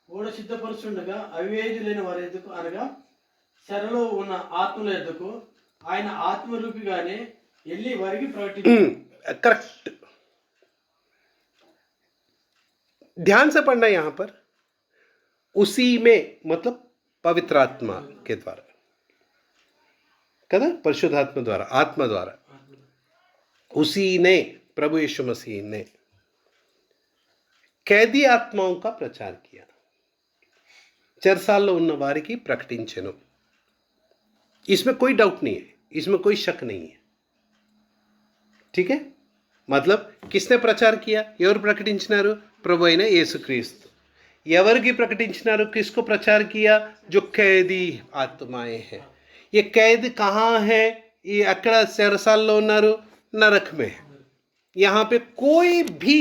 ఓడ సిద్ధపరుచుండగా అవివేకులైన వారి ఎద్దుకు అనగా శరలో ఉన్న ఆత్మల ఎద్దుకు ఆయన ఆత్మరూపిగానే వెళ్ళి వారికి ప్రకటించారు. करेक्ट. ध्यान से पढ़ना यहाँ पर. उसी में मतलब पवित्र आत्मा के द्वारा, कदा परिशुद्धात्मा द्वारा, आत्मा द्वारा. उसी ने, प्रभु यीशु मसीह ने कैदी आत्माओं का प्रचार किया. చెరసాల్లో ఉన్న వారికి ప్రకటించెను. इसमें कोई डाउट नहीं है, इसमें कोई शक नहीं है. ठीक है, मतलब किसने प्रचार किया? ఎవరు ప్రకటించినారు? ప్రభు అయిన యేసుక్రీస్తు. ఎవరికి ప్రకటించినారు? किसको प्रचार किया? जो कैदी आत्माएं हैं. ये कैद कहाँ है? ये అక్కడ చెరసాల్లో ఉన్నారు, నరక్ में है. यहाँ पे कोई भी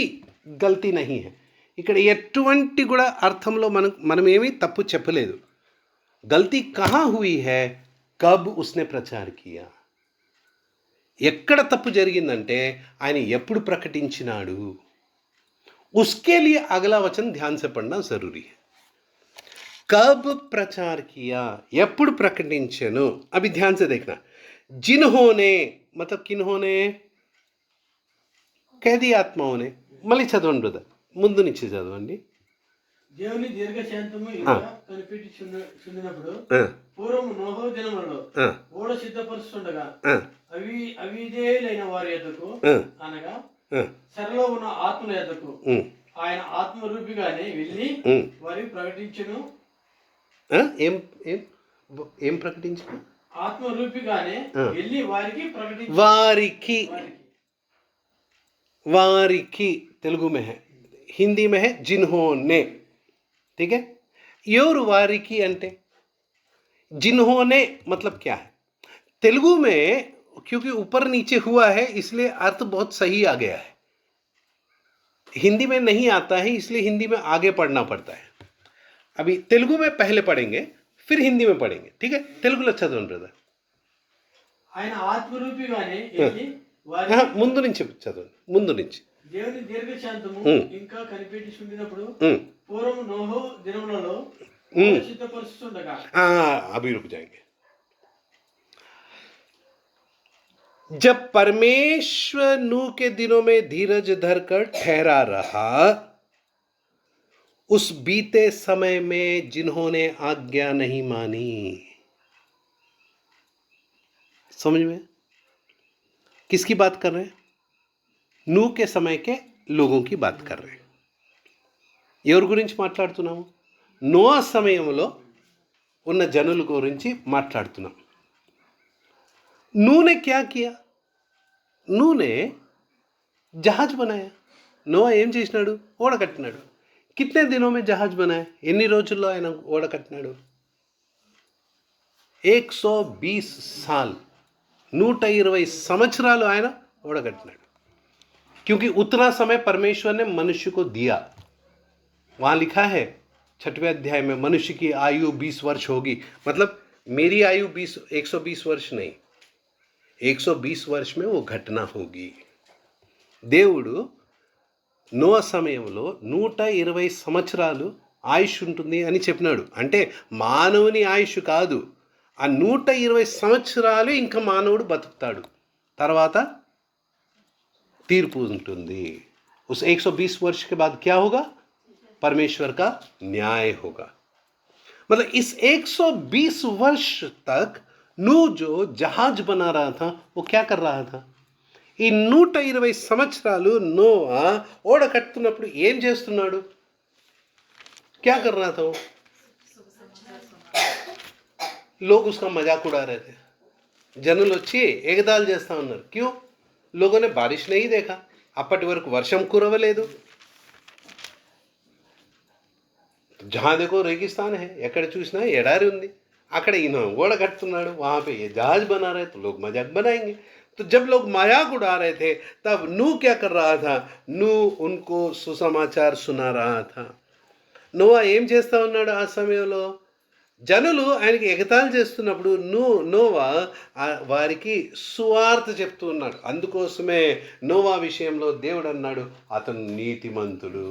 गलती नहीं है. ఇక్కడ ఎటువంటి కూడా అర్థంలో మనం ఏమీ తప్పు చెప్పలేదు. గల్తీ కహా హుయి హై, కబ్ ఉస్నే ప్రచార్ కియా. ఎక్కడ తప్పు జరిగిందంటే ఆయన ఎప్పుడు ప్రకటించినాడు. उसके लिए अगला वचन ध्यान से पढ़ना जरूरी है. कब प्रचार किया, ఎప్పుడు ప్రకటించెను. अभी ध्यान से देखना. जिन्होंने मतलब किन्होंने? कैदी आत्माओं ने. మళ్ళీ చదవండి బ్రదర్, ముందు నుంచి చదవండి. దేవుని దీర్ఘశాంతము ఇంకా కనిపెట్టి చుండినప్పుడు పూర్వం నోహో దినములలో ఓడ సిద్ధపరుస్తుండగా అవిధేయులైన వారి ఎద్దకు అనగా శరలో ఉన్న ఆత్మల ఎద్దకు ఆయన ఆత్మరూపిగానే వెళ్ళి వారికి ప్రకటించును. ఏం ప్రకటించను? ఆత్మరూపిగానే వెళ్ళి వారికి ప్రకటించు. वारिकी तेलुगु में है, हिंदी में है जिन्होंने. ठीक है, योर वारिकी अंटे जिन्होंने मतलब क्या है? तेलुगु में क्योंकि ऊपर नीचे हुआ है इसलिए अर्थ बहुत सही आ गया है. हिंदी में नहीं आता है इसलिए हिंदी में आगे पढ़ना पड़ता है. अभी तेलुगु में पहले पढ़ेंगे फिर हिंदी में पढ़ेंगे. ठीक है, तेलुगु अच्छा दो ब्रदर. ఆయన ఆత్మరూపిగానే ముందు నుంచి చదవండి, ముందు నుంచి. దేవుని దీర్ఘశాంతము ఇంకా కనిపెట్టి చుండినప్పుడు పూర్వం నోహో దినములలో సిద్ధపరుస్తుండగా. अभी रुक जाएंगे. जब परमेश्वर नूह के दिनों में धीरज धरकर ठहरा रहा, उस बीते समय में जिन्होंने आज्ञा नहीं मानी. समझ में? किसकी बात कर रहे हैं? नूह के समय के लोगों की बात कर रहे हैं. ఎవరి గురించి మాట్లాడుతున్నాము? నోవా సమయంలో ఉన్న జనుల గురించి మాట్లాడుతున్నాం. नूह ने क्या किया? नूह ने जहाज बनाया. నోవా ఏం చేసినాడు? ఓడ కట్టినాడు. कितने दिनों में जहाज बनाया? ఎన్ని రోజుల్లో ఆయన ఓడ కట్టినాడు? 120 साल, 120 సంవత్సరాలు ఆయన ఓడగట్టినాడు. क्योंकि उतना समय परमेश्वर ने मनुष्य को दिया. वहाँ लिखा है 6वें अध्याय में मनुष्य की आयु 20 वर्ष होगी. मतलब मेरी आयु 120 वर्ष नहीं, 120 वर्ष में वो घटना होगी. దేవుడు నోవా సమయంలో 120 సంవత్సరాలు ఆయుష్ ఉంటుంది అని చెప్పినాడు. అంటే మానవుని ఆయుష్ కాదు, ఆ 120 సంవత్సరాలు ఇంకా మానవుడు బతుకుతాడు. తర్వాత तीर्प ఉంటుంది. उस 120 वर्ष के बाद क्या होगा? परमेश्वर का न्याय होगा. मतलब इस 120 वर्ष तक नूह जो जहाज बना रहा था वो क्या कर रहा था? ఈ 120 సంవత్సరాలు నోవా ఓడ కట్టుతున్నప్పుడు ఏం చేస్తున్నాడు? क्या कर रहा था वो? लोग उसका मजाक उड़ा रहे थे. జనులు వచ్చి ఎగతాళి చేస్తూ ఉన్నారు. క్యూ లోగోనే బారిష్ నహీ దేఖా, అప్పటి వరకు వర్షం కురవలేదు. జహా దేఖో रेगिस्तान है, ఎక్కడ చూసినా ఎడారి ఉంది. అక్కడ ఈయన ఓడ కట్టుతున్నాడు, वहाँ पे ये जहाज बना रहे तो लोग मजाक बनाएंगे. तो जब लोग मजाक उड़ा रहे थे तब नूह क्या कर रहा था? नूह उनको सुसमाचार सुना रहा था. నోవా ఏం చేస్తా ఉన్నాడు ఆ సమయంలో? జనులు ఆయనకి ఎగతాళి చేస్తున్నప్పుడు నోవా వారికి సువార్త చెప్తూ ఉన్నాడు. అందుకోసమే నోవా విషయంలో దేవుడు అన్నాడు అతను నీతిమంతుడు.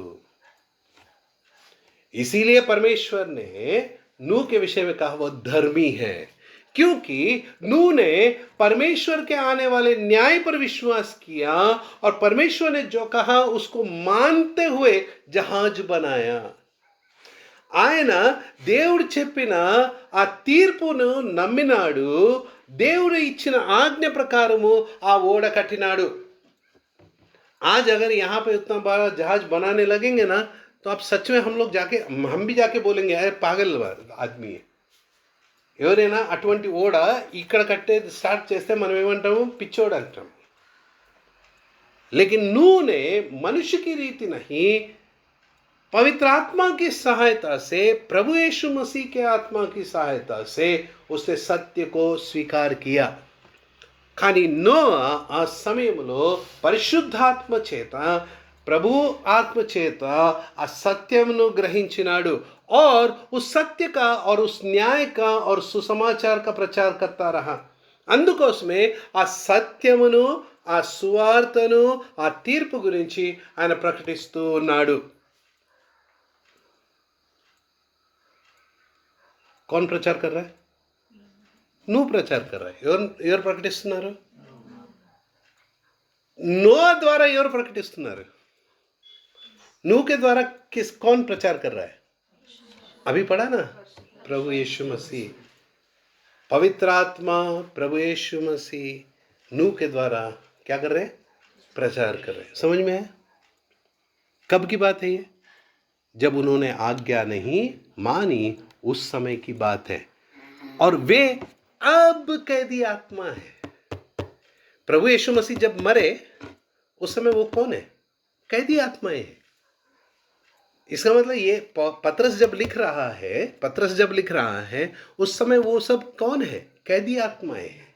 इसीलिए परमेश्वर ने नूह के विषय में कहा वो धर्मी है, क्योंकि नूह ने परमेश्वर के आने वाले न्याय पर विश्वास किया और परमेश्वर ने जो कहा उसको मानते हुए जहाज बनाया. ఆయన దేవుడు చెప్పిన ఆ తీర్పును నమ్మినాడు. దేవుడు ఇచ్చిన ఆజ్ఞ ప్రకారము ఆ ఓడ కట్టినాడు. आज अगर यहाँ पे उतना बड़ा जहाज बनाने लगेंगे ना तो आप सच में हम भी जाके बोलेंगे अरे पागल आदमी है. ఎవరైనా అటువంటి ఓడ ఇక్కడ కట్టే స్టార్ట్ చేస్తే మనం ఏమంటాము? పిచ్చోడు అంటాం. लेकिन नूह ने मनुष्य की रीति नहीं, पवित्र आत्मा की सहायता से, प्रभु यीशु मसीह के आत्मा की सहायता से उसने सत्य को स्वीकार किया. కానీ నోవా ఆ సమయంలో పరిశుద్ధాత్మ చేత, ప్రభు ఆత్మ చేత ఆ సత్యమును గ్రహించినాడు. और उस सत्य का और उस न्याय का और सुसमाचार का प्रचार करता रहा. అందుకోసమే ఆ సత్యమును, ఆ సువార్తను, ఆ తీర్పు గురించి ఆయన ప్రకటిస్తూ ఉన్నాడు. कौन प्रचार कर रहा है? नूह प्रचार कर रहा है. ఎవరు ప్రకటిస్తున్నారు? नोआ द्वारा ఎవరు ప్రకటిస్తున్నారు? नूह के द्वारा कौन प्रचार कर रहा है? अभी पढ़ा ना, प्रभु यीशु मसीह, पवित्र आत्मा, प्रभु यीशु मसीह नूह के द्वारा क्या कर रहे हैं? प्रचार कर रहे हैं. समझ में है? कब की बात है ये? जब उन्होंने आज्ञा नहीं मानी, उस समय की बात है. और वे अब कैदी आत्मा है. प्रभु यीशु मसीह जब मरे उस समय वो कौन है? कैदी आत्माएं हैं. इसका मतलब ये पतरस जब लिख रहा है उस समय वो सब कौन है? कैदी आत्माएं हैं,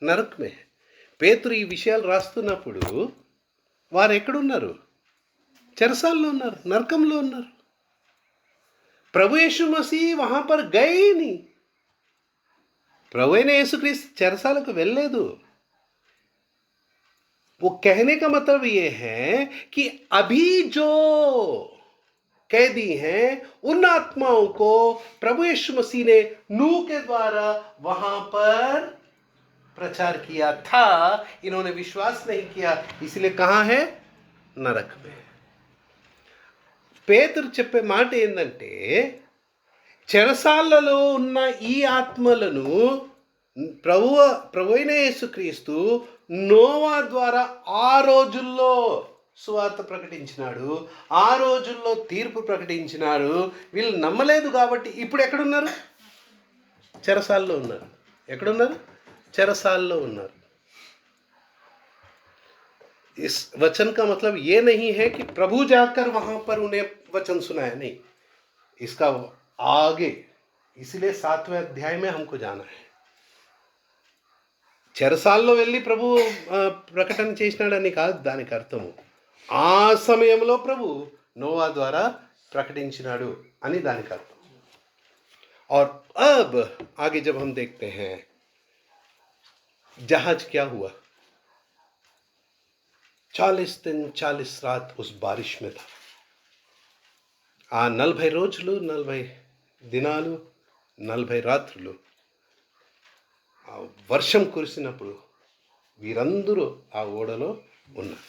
నరక में है. పేతురు ఈ విషయాలు రాస్తున్నప్పుడు వారు ఎక్కడున్నారు? చెరసాల్లో ఉన్నారు, నరకంలో ఉన్నారు. प्रभु यीशु मसीह वहां पर गए ही नहीं. ప్రభు అయిన యేసుక్రీస్తు చెరసాలకు వెళ్ళలేదు. वो कहने का मतलब ये है कि अभी जो कैदी हैं उन आत्माओं को प्रभु यीशु मसीह ने नूह के द्वारा वहां पर प्रचार किया था. इन्होंने विश्वास नहीं किया, इसलिए कहां है? नरक में. పేతురు చెప్పే మాట ఏంటంటే, చెరసాలలో ఉన్న ఈ ఆత్మలను ప్రభు అయిన యేసుక్రీస్తు నోవా ద్వారా ఆ రోజుల్లో సువార్త ప్రకటించినాడు, ఆ రోజుల్లో తీర్పు ప్రకటించినాడు. వీళ్ళు నమ్మలేదు కాబట్టి ఇప్పుడు ఎక్కడున్నారు? చెరసాల్లో ఉన్నారు. ఎక్కడున్నారు? చెరసాల్లో ఉన్నారు. इस वचन का मतलब ये नहीं है कि प्रभु जाकर वहां पर उन्हें वचन सुनाया, नहीं, इसका आगे. इसलिए 7वें अध्याय में हमको जाना है. చెరసాల్లో వెళ్ళి ప్రభు ప్రకటన చేసినాడని కాదు దానికి అర్థము. ఆ సమయంలో ప్రభు నోవా ద్వారా ప్రకటించినాడు అని దానికి అర్థం. और अब आगे जब हम देखते हैं जहाज क्या हुआ, 40 दिन 40 रात उस बारिश में था. ఆ 40 రోజులు 40 దినాలు 40 రాత్రులు ఆ వర్షం కురిసినప్పుడు వీరందరూ ఆ ఓడలో ఉన్నారు.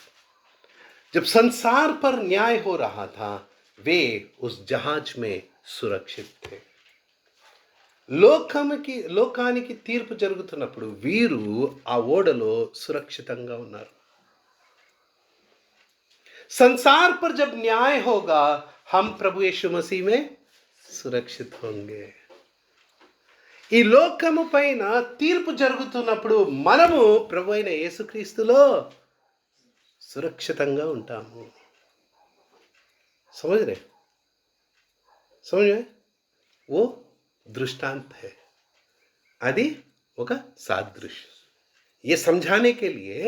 जब संसार पर न्याय हो रहा था वे उस जहाज में सुरक्षित थे. లోకానికి తీర్పు జరుగుతున్నప్పుడు వీరు ఆ ఓడలో సురక్షితంగా ఉన్నారు. संसार पर जब न्याय होगा हम प्रभु यीशु मसीह में सुरक्षित होंगे. ఈ లోకము పైన తీర్పు జరుగుతున్నప్పుడు మనము ప్రభు అయిన యేసుక్రీస్తులో సురక్షితంగా ఉంటాము. समझ रहे समझ में वो दृष्टांत है, आदि वो का सादृश्य, ये समझाने के लिए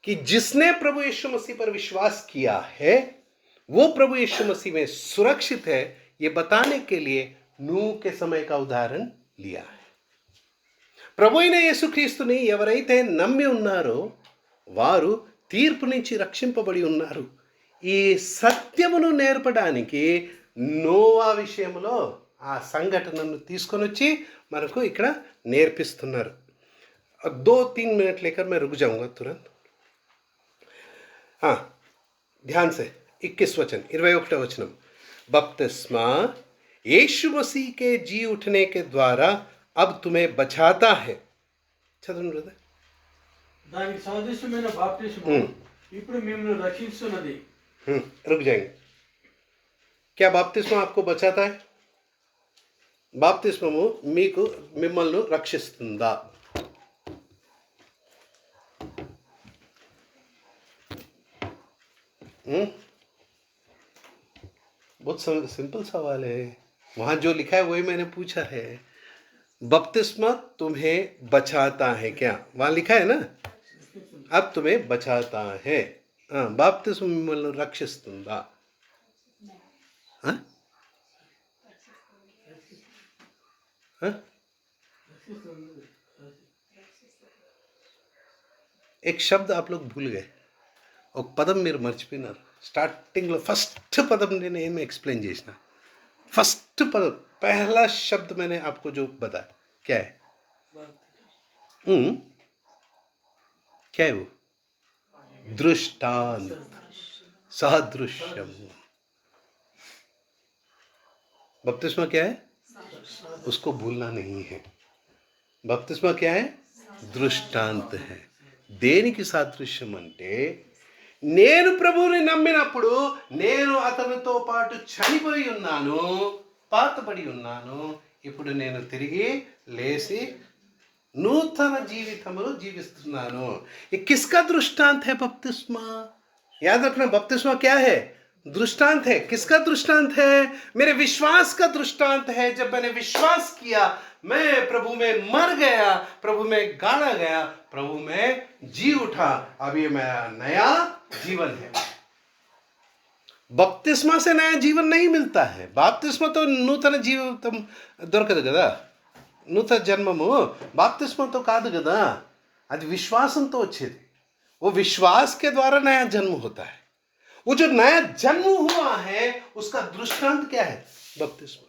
कि जिसने प्रभु यीशु मसीह पर विश्वास किया है वो प्रभु यीशु मसीह में सुरक्षित है, ये बताने के लिए नूह के समय का उदाहरण लिया है. ప్రభు అయిన యేసుక్రీస్తుని ఎవరైతే నమ్మి ఉన్నారో వారు తీర్పు నుంచి రక్షింపబడి ఉన్నారు. ఈ సత్యమును నేర్పడానికి నోవా విషయంలో ఆ సంఘటనను తీసుకొని వచ్చి మనకు ఇక్కడ నేర్పిస్తున్నారు. 2-3 मिनट लेकर मैं रुक जाऊंगा तुरंत. हाँ, ध्यान से 21 वचन 21 वचनम. बपतिस्मा यीशु मसीह के जी उठने के द्वारा अब तुम्हें बचाता है. చదవండి బ్రదర్. దానికి సాదృశ్యమైన బాప్తిస్మము ఇప్పుడు మిమ్మల్ని రక్షిస్తున్నది. रुक जाएंगे. क्या బాప్తిస్మా आपको बचाता है? బాప్తిస్మము మీకు మిమ్మల్ని రక్షిస్తుందా? बहुत सिंपल सवाल है. वहां जो लिखा है वही मैंने पूछा है. बपतिस्मा तुम्हें बचाता है क्या? वहां लिखा है ना, अब तुम्हें बचाता है. బాప్తిస్మ మిమ్మల్ని రక్షిస్తుందా? एक शब्द आप लोग भूल गए, ఒక పదం మీరు మర్చిపోయినారు. స్టార్టింగ్లో ఫస్ట్ పదం నేను ఏమి ఎక్స్ప్లెయిన్ చేసిన, फर्स्ट पद पहला शब्द मैंने आपको जो बताया क्या है? क्या है वो? दृष्टांत, सादृश्यम. बपतिस्मा क्या है? उसको भूलना नहीं है. बपतिस्मा क्या है? దృష్టాంత है. దేనికి సాదృశ్యం అంటే నేను ప్రభువుని నమ్మినప్పుడు నేను అతనితో పాటు చనిపోయి ఉన్నాను, పాతబడి ఉన్నాను, ఇప్పుడు నేను తిరిగి లేచి నూతన జీవితమును జీవిస్తున్నాను. ये किसका दृष्टांत है? बपतिस्मा. याद रखना, बपतिस्मा क्या है? दृष्टांत है. किसका दृष्टांत है? मेरे विश्वास का दृष्टांत है. जब मैंने विश्वास किया, मैं प्रभु में मर गया, प्रभु में गाड़ा गया, प्रभु में जी उठा, अब ये मेरा नया जीवन है. बपतिस्मा से नया जीवन नहीं मिलता है. बाप्तिस्मा तो नूतन जीविతం దొరకదు కదా, నూతన జన్మము బాప్తిస్మతో కాదు కదా, అది విశ్వాసంతో వచ్చేది. वो विश्वास के द्वारा नया जन्म होता है. वो जो नया जन्म हुआ है उसका दृष्टांत क्या है? बपतिस्मा.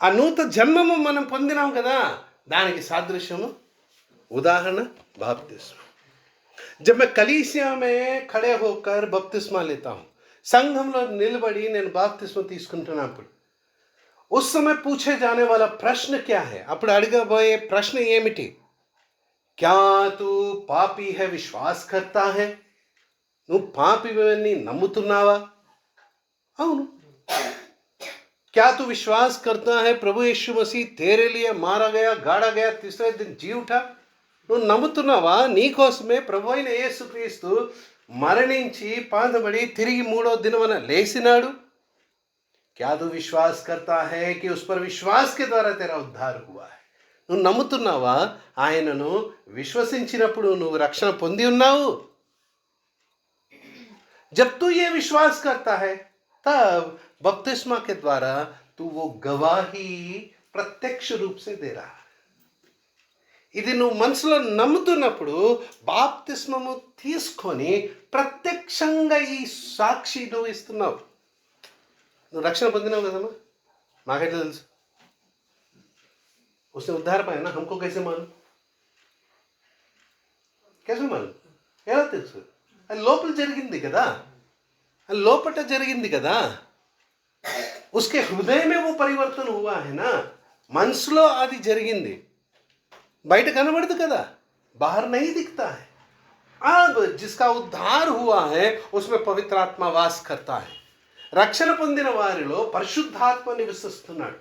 ఆ నూతన జన్మము మనం పొందినాం కదా, దానికి సాదృశ్యము उदाहरण बपतिस्मा. जब मैं कलीसिया में खड़े होकर बपतिस्मा लेता हूं, సంఘంలో నిలబడి నేను బాప్తిస్మా తీసుకుంటున్నప్పుడు उस समय पूछे जाने वाला प्रश्न क्या है? అప్పుడు అడగబోయే ప్రశ్న ఏమిటి? क्या तू पापी है विश्वास करता है? నువ్వు పాపివని నమ్ముతున్నావా? అవును. क्या तू विश्वास करता है प्रभु यीशु मसीह तेरे लिए मारा गया, गाड़ा गया, तीसरे दिन जी उठा? నువ్వు నమ్ముతున్నావా నీకోసమే ప్రభు అయిన యేసుక్రీస్తు మరణించి పాతబడి తిరిగి మూడో దినమున లేచినాడు? क्या तू विश्वास करता है कि उस पर विश्वास के द्वारा तेरा उद्धार हुआ है? నువ్వు నమ్ముతున్నావా? ఆయనను విశ్వసించినప్పుడు నువ్వు రక్షణ పొంది ఉన్నావు. जब तू ये विश्वास करता है तब बपतिस्मा के द्वारा तू वो गवाही प्रत्यक्ष रूप से दे रहा है. ఇది నువ్వు మనసులో నమ్ముతున్నప్పుడు బాప్తిస్మము తీసుకొని ప్రత్యక్షంగా ఈ సాక్షి నువ్వు ఇస్తున్నావు. నువ్వు రక్షణ పొందినావు కదమ్మా, నాకైతే తెలుసు. उसने उद्धार पाया ना, हमको कैसे मालूम? कैसे मालूम? ఎలా తెలుసు? అది లోపల జరిగింది కదా, అది లోపట జరిగింది కదా. उसके हृदय में वो परिवर्तन हुआ है ना, మనసులో అది జరిగింది. బయట కనబడదు కదా, बाहर नहीं दिखता है. अब जिसका उद्धार हुआ है उसमें पवित्र आत्मा वास करता है. రక్షణ పొందిన వారిలో పరిశుద్ధాత్మ నివసిస్తున్నాడు.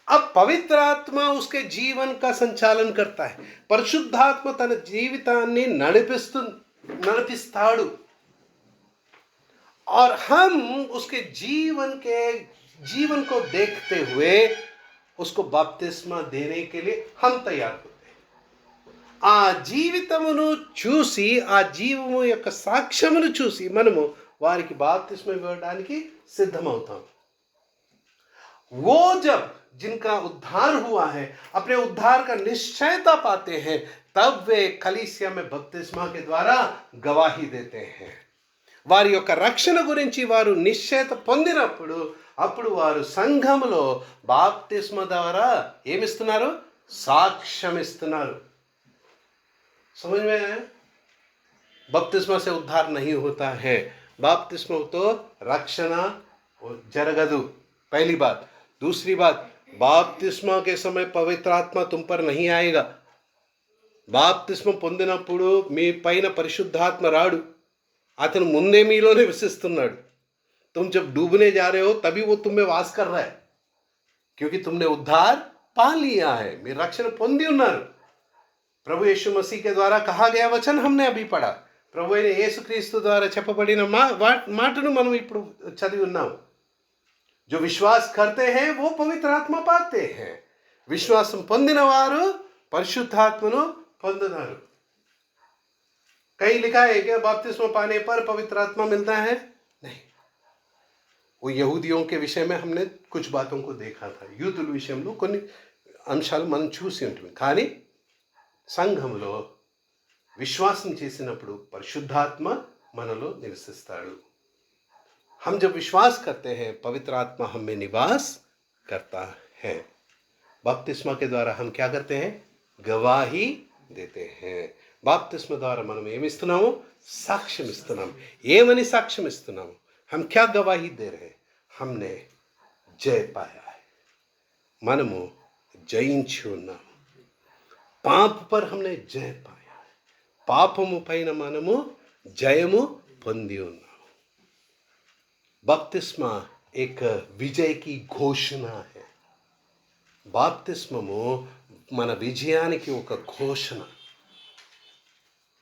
अब पवित्र आत्मा उसके जीवन का संचालन करता है. పరిశుద్ధాత్మ తన జీవితాన్ని నడిపిస్తాడు. और हम उसके जीवन को देखते हुए उसको बपतिस्मा देने के लिए हम तैयार होते हैं. ఆ జీవితమును చూసి ఆ జీవము యొక్క సాక్ష్యమును చూసి మనము వారికి బాప్తిస్మా ఇవ్వడానికి సిద్ధమవుతాం. वो जब जिनका उद्धार हुआ है अपने उद्धार का निश्चयता पाते हैं, तब वे कलीसिया में बपतिस्मा के द्वारा गवाही देते हैं. వారి యొక్క రక్షణ గురించి వారు నిశ్చయత పొందినప్పుడు అప్పుడు వారు సంఘములో బాప్తిస్మ ద్వారా ఏమిస్తున్నారు? సాక్ష్యం ఇస్తున్నారు. समझ में आया? बपतिस्मा से उद्धार नहीं होता है. बाप्तिस्मा तो रक्षण जरगदु, पहली बात. दूसरी बात, बाप्तिस्मा के समय पवित्र आत्मा तुम पर नहीं आएगा. బాప్తిస్మ పొందినప్పుడు మీ పైన పరిశుద్ధాత్మ రాడు. అతను ముందే మీలో నివసిస్తున్నాడు. तुम जब डूबने जा रहे हो तभी वो तुम में वास कर रहा है, क्योंकि तुमने उद्धार पा लिया है. మీరు రక్షణ పొంది ఉన్నారు. ప్రభు యేసు మసీహ్ के द्वारा कहा गया वचन हमने अभी पढ़ा. ప్రభు అయిన యేసుక్రీస్తు ద్వారా చెప్పబడిన మాటను మనం ఇప్పుడు చదివి ఉన్నాం. जो विश्वास करते हैं वो पवित्र आत्मा पाते हैं. విశ్వాసం పొందిన వారు పరిశుద్ధాత్మను పొందుతారు. कहीं लिखा है क्या बपतिस्मा पाने पर पवित्र आत्मा मिलता है? नहीं. वो यहूदियों के विषय में हमने कुछ बातों को देखा था. యూదుల విషయంలో కొన్ని అంశాలు మనం చూసి ఉంటుంది. కానీ సంఘంలో విశ్వాసం చేసినప్పుడు పరిశుద్ధాత్మ మనలో నివసిస్తాడు. हम जब विश्वास करते हैं पवित्र आत्मा हम में निवास करता है. बपतिस्मा के द्वारा हम क्या करते हैं? गवाही देते हैं. బాప్తిస్మ ద్వారా మనం ఏమి ఇస్తున్నాము? సాక్ష్యం ఇస్తున్నాము. ఏమని సాక్ష్యం ఇస్తున్నాము? हम क्या गवाही दे रहे हैं? हमने जय पाया है. మనము జయించి ఉన్నాము. పాప पर हमने जय पाया है. పాపము పైన మనము జయము పొంది ఉన్నాము. బప్తిస్మా एक विजय की घोषणा है. బాప్తిస్మము మన విజయానికి ఒక ఘోషణ.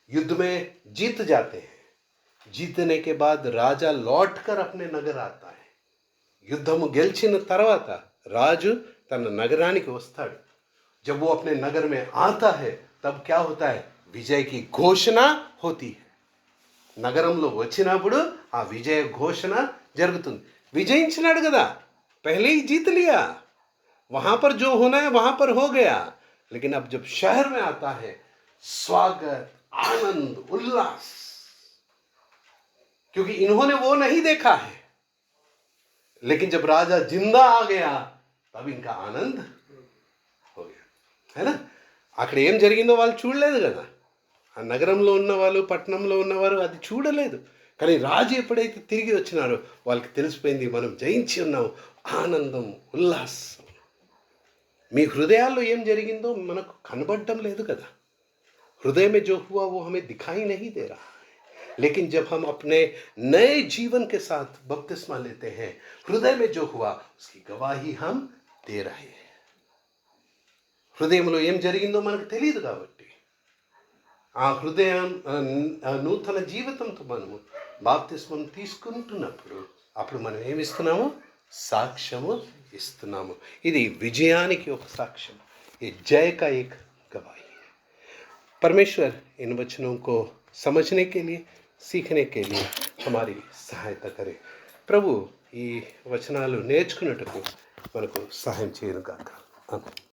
युद्ध में जीत जाते हैं. जीतने के बाद राजा लौटकर अपने नगर आता है. యుద్ధము గెలిచిన తర్వాత రాజు తన నగరానికి వస్తాడు. जब वो अपने नगर में आता है तब क्या होता है? विजय की घोषणा होती है. నగరంలో వచ్చినప్పుడు ఆ విజయ ఘోషణ జరుగుతుంది. విజయించినాడు కదా, पहले ही जीत लिया. वहां पर जो होना है वहां पर हो गया. लेकिन अब जब शहर में आता है, स्वागत, आनंद, उल्लास, क्योंकि इन्होंने वो नहीं देखा है. लेकिन जब राजा जिंदा आ गया तब इनका आनंद हो गया. है ना? అక్కడ ఏం జరిగిందో వాళ్ళు చూడలేదు కదా. ఆ నగరంలో ఉన్నవాళ్ళు, పట్టణంలో ఉన్నవారు అది చూడలేదు. కానీ రాజు ఎప్పుడైతే తిరిగి వచ్చినారో వాళ్ళకి తెలిసిపోయింది, మనం జయించి ఉన్నాం. ఆనందం, ఉల్లాసం. మీ హృదయాల్లో ఏం జరిగిందో మనకు కనబడటం లేదు కదా. हृदय में जो हुआ वो हमें दिखाई नहीं दे रहा है. लेकिन जब हम अपने नए जीवन के साथ बपतिस्मा लेते हैं, हृदय में जो हुआ उसकी गवाही हम दे रहे हैं. హృదయంలో ఏం జరిగిందో మనకు తెలియదు కాబట్టి ఆ హృదయం నూతన జీవితంతో మనము బాప్తిస్మం తీసుకుంటున్నప్పుడు అప్పుడు మనం ఏమి ఇస్తున్నాము? సాక్ష్యము ఇస్తున్నాము. ఇది విజయానికి ఒక సాక్ష్యం. ये जय का एक गवाही. परमेश्वर इन वचनों को समझने के लिए, सीखने के लिए हमारी सहायता करे. ప్రభు ఈ వచనాలు నేర్చుకున్నట్టుకు మనకు సహాయం చేయను గాక. ఆమేన్.